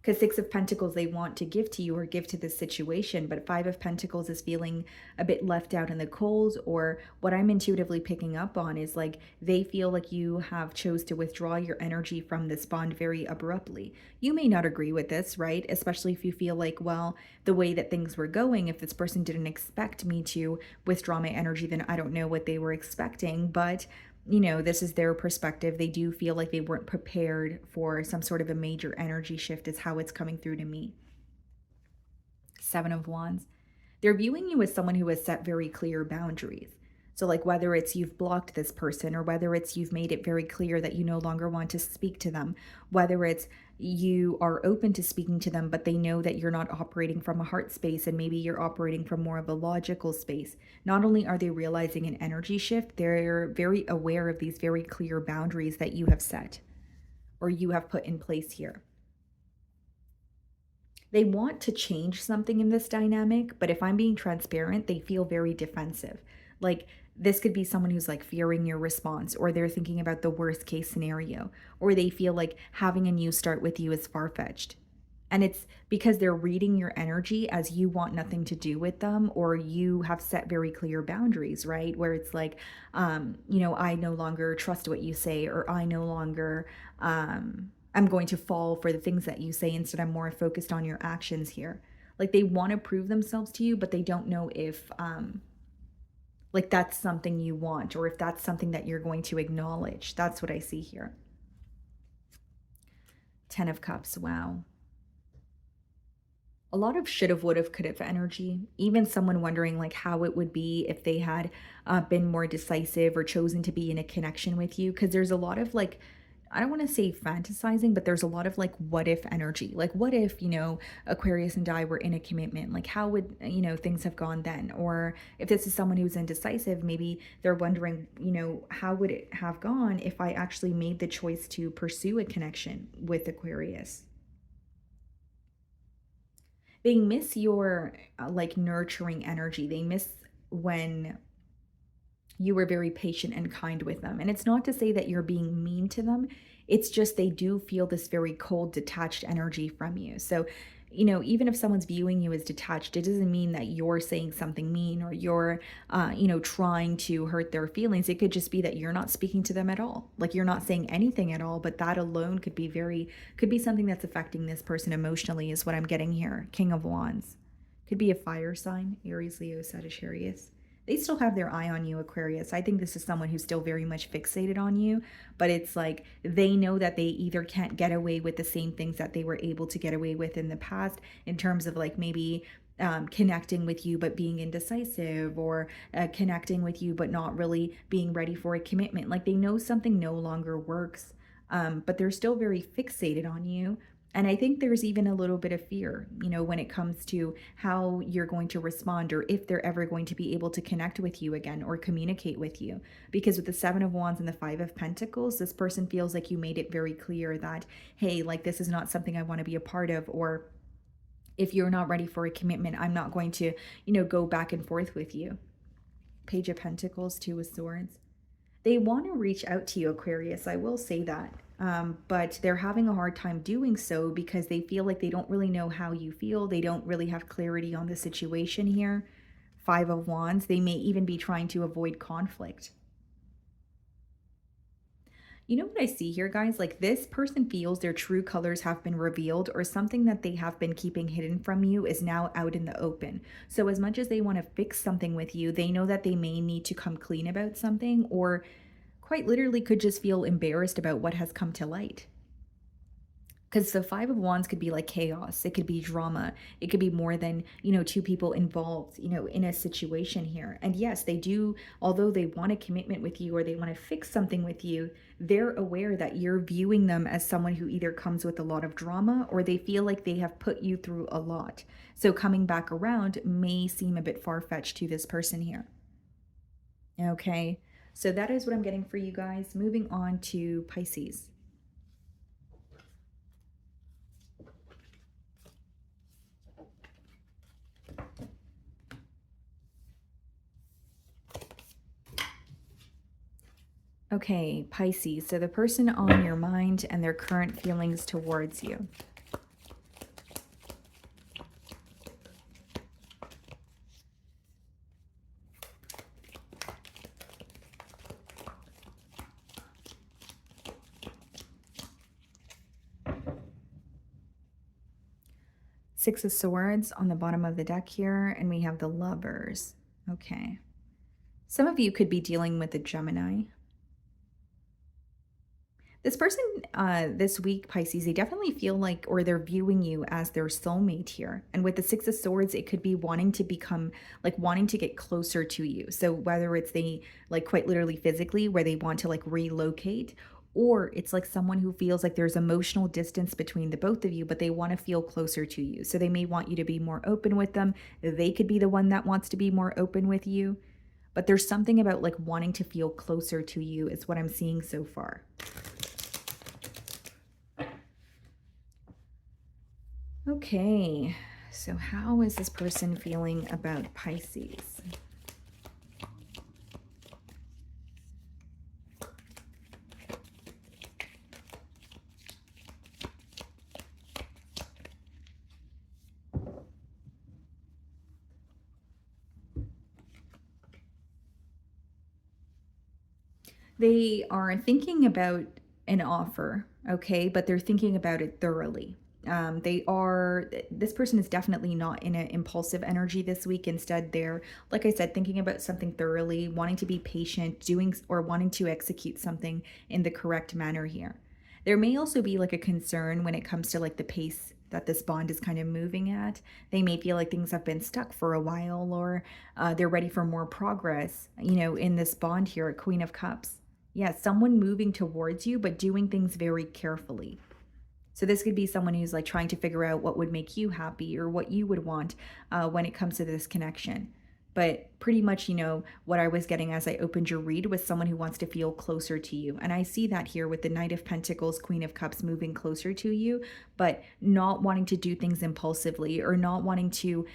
Because Six of Pentacles, they want to give to you or give to this situation, but Five of Pentacles is feeling a bit left out in the cold. Or what I'm intuitively picking up on is like they feel like you have chose to withdraw your energy from this bond very abruptly. You may not agree with this, right? Especially if you feel like, well, the way that things were going, if this person didn't expect me to withdraw my energy, then I don't know what they were expecting. But this is their perspective. They do feel like they weren't prepared for some sort of a major energy shift, is how it's coming through to me. Seven of Wands. They're viewing you as someone who has set very clear boundaries. So, like, whether it's you've blocked this person, or whether it's you've made it very clear that you no longer want to speak to them, whether it's you are open to speaking to them, but they know that you're not operating from a heart space and maybe you're operating from more of a logical space. Not only are they realizing an energy shift, they're very aware of these very clear boundaries that you have set or you have put in place here. They want to change something in this dynamic, but if I'm being transparent, they feel very defensive. Like this could be someone who's like fearing your response, or they're thinking about the worst case scenario, or they feel like having a new start with you is far fetched. And it's because they're reading your energy as you want nothing to do with them, or you have set very clear boundaries, right? Where it's like, I no longer trust what you say, or I no longer, I'm going to fall for the things that you say. Instead, I'm more focused on your actions here. Like they want to prove themselves to you, but they don't know if, like that's something you want, or if that's something that you're going to acknowledge. That's what I see here. Ten of Cups. Wow. A lot of should have, would have, could have energy. Even someone wondering like how it would be if they had been more decisive or chosen to be in a connection with you. Because there's a lot of like, I don't want to say fantasizing, but there's a lot of like what if energy. Like what if, Aquarius and I were in a commitment? Like how would, things have gone then? Or if this is someone who's indecisive, maybe they're wondering, how would it have gone if I actually made the choice to pursue a connection with Aquarius? They miss your like nurturing energy. They miss when you were very patient and kind with them. And it's not to say that you're being mean to them. It's just they do feel this very cold, detached energy from you. So, even if someone's viewing you as detached, it doesn't mean that you're saying something mean, or you're, trying to hurt their feelings. It could just be that you're not speaking to them at all. Like you're not saying anything at all, but that alone could be something that's affecting this person emotionally, is what I'm getting here. King of Wands. Could be a fire sign, Aries, Leo, Sagittarius. They still have their eye on you, Aquarius. I think this is someone who's still very much fixated on you, but it's like they know that they either can't get away with the same things that they were able to get away with in the past, in terms of like maybe connecting with you but being indecisive, or connecting with you but not really being ready for a commitment. Like they know something no longer works, but they're still very fixated on you. And I think there's even a little bit of fear, when it comes to how you're going to respond or if they're ever going to be able to connect with you again or communicate with you. Because with the Seven of Wands and the Five of Pentacles, this person feels like you made it very clear that, hey, like this is not something I want to be a part of, or if you're not ready for a commitment, I'm not going to, go back and forth with you. Page of Pentacles, Two of Swords. They want to reach out to you, Aquarius. I will say that. But they're having a hard time doing so because they feel like they don't really know how you feel. They don't really have clarity on the situation here. Five of Wands. They may even be trying to avoid conflict. You know what I see here, guys? Like this person feels their true colors have been revealed, or something that they have been keeping hidden from you is now out in the open. So as much as they want to fix something with you, they know that they may need to come clean about something, or quite literally could just feel embarrassed about what has come to light. Because the Five of Wands could be like chaos. It could be drama. It could be more than, two people involved, in a situation here. And yes, they do, although they want a commitment with you or they want to fix something with you, they're aware that you're viewing them as someone who either comes with a lot of drama or they feel like they have put you through a lot. So coming back around may seem a bit far-fetched to this person here. Okay, so that is what I'm getting for you guys. Moving on to Pisces. Okay, Pisces, so the person on your mind and their current feelings towards you. Six of Swords on the bottom of the deck here, and we have the Lovers. Okay. Some of you could be dealing with a Gemini. This person this week, Pisces, they definitely feel like, or they're viewing you as their soulmate here. And with the Six of Swords, it could be wanting to become, like wanting to get closer to you. So whether it's they, like quite literally physically, where they want to like relocate, or it's like someone who feels like there's emotional distance between the both of you, but they want to feel closer to you. So they may want you to be more open with them. They could be the one that wants to be more open with you. But there's something about like wanting to feel closer to you is what I'm seeing so far. Okay, so how is this person feeling about Pisces? They are thinking about an offer, okay, but they're thinking about it thoroughly. This person is definitely not in an impulsive energy this week. Instead, they're, like I said, thinking about something thoroughly, wanting to be patient, doing or wanting to execute something in the correct manner here. There may also be like a concern when it comes to like the pace that this bond is kind of moving at. They may feel like things have been stuck for a while, or they're ready for more progress, in this bond here at Queen of Cups. Yeah, someone moving towards you, but doing things very carefully. So this could be someone who's like trying to figure out what would make you happy or what you would want when it comes to this connection. But pretty much, what I was getting as I opened your read was someone who wants to feel closer to you. And I see that here with the Knight of Pentacles, Queen of Cups moving closer to you, but not wanting to do things impulsively, or not wanting to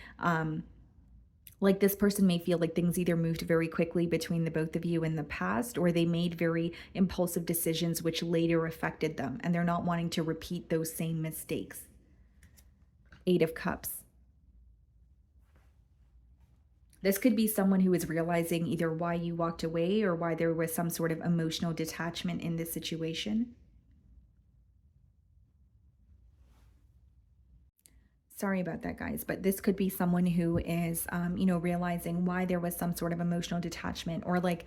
like this person may feel like things either moved very quickly between the both of you in the past, or they made very impulsive decisions which later affected them, and they're not wanting to repeat those same mistakes. Eight of Cups. This could be someone who is realizing either why you walked away or why there was some sort of emotional detachment in this situation. Sorry about that, guys, but this could be someone who is, realizing why there was some sort of emotional detachment, or like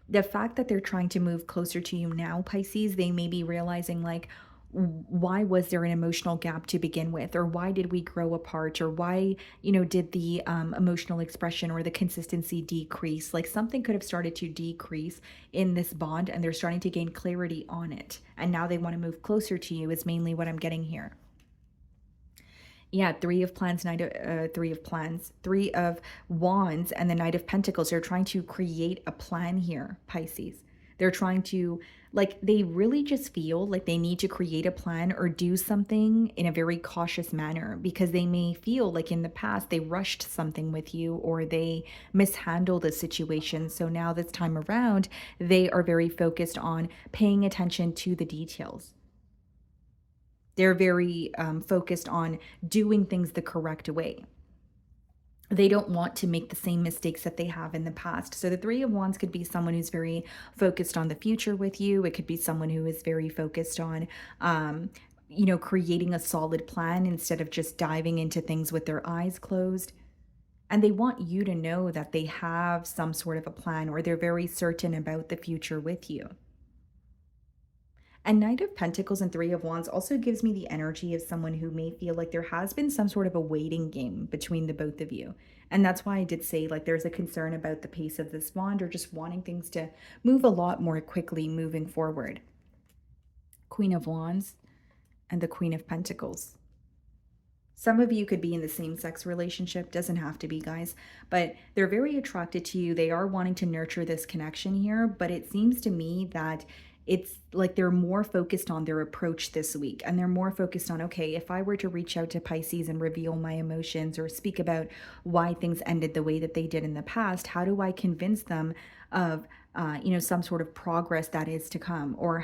the fact that they're trying to move closer to you now, Pisces, they may be realizing like, why was there an emotional gap to begin with, or why did we grow apart, or why, did the emotional expression or the consistency decrease? Like something could have started to decrease in this bond, and they're starting to gain clarity on it. And now they want to move closer to you is mainly what I'm getting here. Yeah, three of plans, three of wands, and the Knight of Pentacles. They're trying to create a plan here, Pisces. They're trying to, like, they really just feel like they need to create a plan or do something in a very cautious manner because they may feel like in the past they rushed something with you or they mishandled a situation. So now this time around, they are very focused on paying attention to the details. They're very focused on doing things the correct way. They don't want to make the same mistakes that they have in the past. So the Three of Wands could be someone who's very focused on the future with you. It could be someone who is very focused on, creating a solid plan instead of just diving into things with their eyes closed. And they want you to know that they have some sort of a plan or they're very certain about the future with you. And Knight of Pentacles and Three of Wands also gives me the energy of someone who may feel like there has been some sort of a waiting game between the both of you. And that's why I did say like there's a concern about the pace of this wand or just wanting things to move a lot more quickly moving forward. Queen of Wands and the Queen of Pentacles. Some of you could be in the same sex relationship, doesn't have to be, guys, but they're very attracted to you. They are wanting to nurture this connection here, but it seems to me that it's like they're more focused on their approach this week and they're more focused on, okay, if I were to reach out to Pisces and reveal my emotions or speak about why things ended the way that they did in the past, how do I convince them of some sort of progress that is to come, or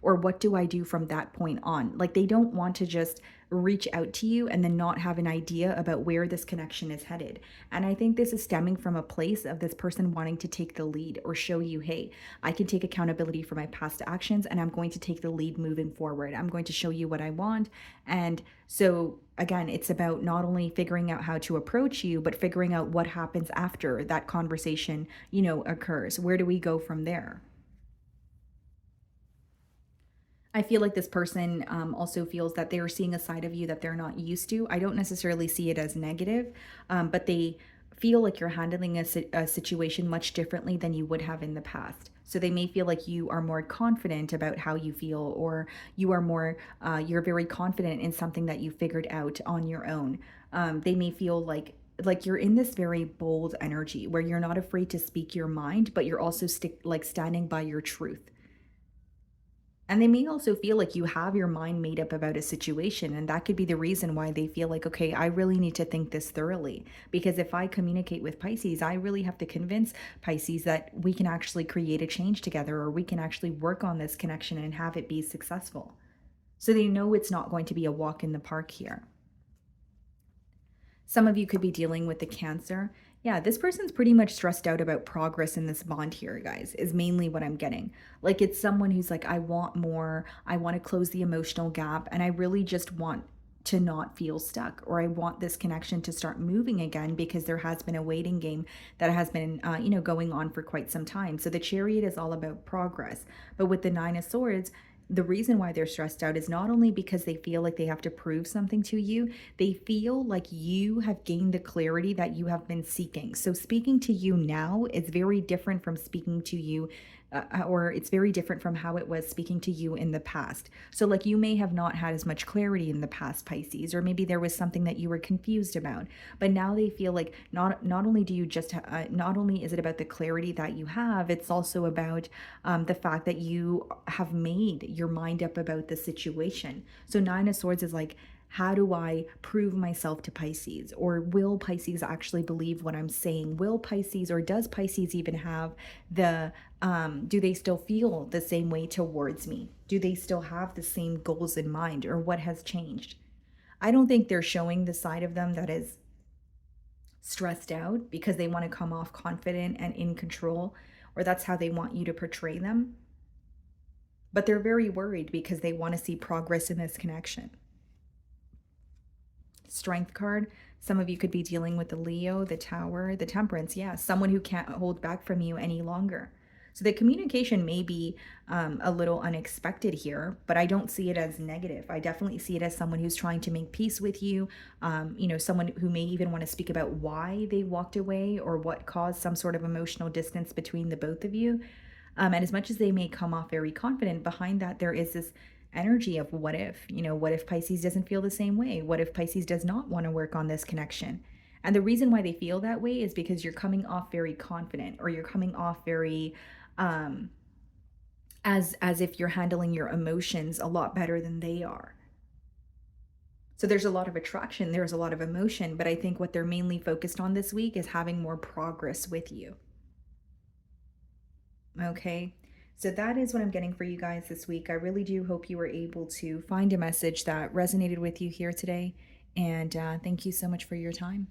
what do I do from that point on? Like they don't want to just reach out to you and then not have an idea about where this connection is headed. And I think this is stemming from a place of this person wanting to take the lead or show you, hey, I can take accountability for my past actions and I'm going to take the lead moving forward. I'm going to show you what I want. And so again, it's about not only figuring out how to approach you, but figuring out what happens after that conversation, occurs. Where do we go from there? I feel like this person also feels that they're seeing a side of you that they're not used to. I don't necessarily see it as negative, but they feel like you're handling a situation much differently than you would have in the past. So they may feel like you are more confident about how you feel, or you are you're very confident in something that you figured out on your own. They may feel like you're in this very bold energy where you're not afraid to speak your mind, but you're also standing by your truth. And they may also feel like you have your mind made up about a situation. And that could be the reason why they feel like, okay, I really need to think this thoroughly. Because if I communicate with Pisces, I really have to convince Pisces that we can actually create a change together, or we can actually work on this connection and have it be successful. So they know it's not going to be a walk in the park here. Some of you could be dealing with the Cancer. Yeah, this person's pretty much stressed out about progress in this bond here, guys, is mainly what I'm getting. Like it's someone who's like, I want more, I want to close the emotional gap, and I really just want to not feel stuck, or I want this connection to start moving again because there has been a waiting game that has been, going on for quite some time. So the Chariot is all about progress. But with the Nine of Swords, the reason why they're stressed out is not only because they feel like they have to prove something to you, they feel like you have gained the clarity that you have been seeking. So speaking to you now is very different from speaking to you or it's very different from how it was speaking to you in the past. So like you may have not had as much clarity in the past, Pisces, or maybe there was something that you were confused about, but now they feel like not only do you just not only is it about the clarity that you have, it's also about the fact that you have made your mind up about the situation. So Nine of Swords is like, how do I prove myself to Pisces? Or will Pisces actually believe what I'm saying? Will Pisces, or does Pisces even have do they still feel the same way towards me? Do they still have the same goals in mind, or what has changed? I don't think they're showing the side of them that is stressed out because they want to come off confident and in control, or that's how they want you to portray them. But they're very worried because they want to see progress in this connection. Strength card. Some of you could be dealing with the Leo, the Tower, the Temperance. Yeah, someone who can't hold back from you any longer. So the communication may be a little unexpected here, but I don't see it as negative. I definitely see it as someone who's trying to make peace with you. Someone who may even want to speak about why they walked away or what caused some sort of emotional distance between the both of you. And as much as they may come off very confident, behind that there is this energy of what if, what if Pisces doesn't feel the same way? What if Pisces does not want to work on this connection? And the reason why they feel that way is because you're coming off very confident, or you're coming off very um as if you're handling your emotions a lot better than they are. So there's a lot of attraction, there's a lot of emotion, but I think what they're mainly focused on this week is having more progress with you. Okay. So that is what I'm getting for you guys this week. I really do hope you were able to find a message that resonated with you here today. And thank you so much for your time.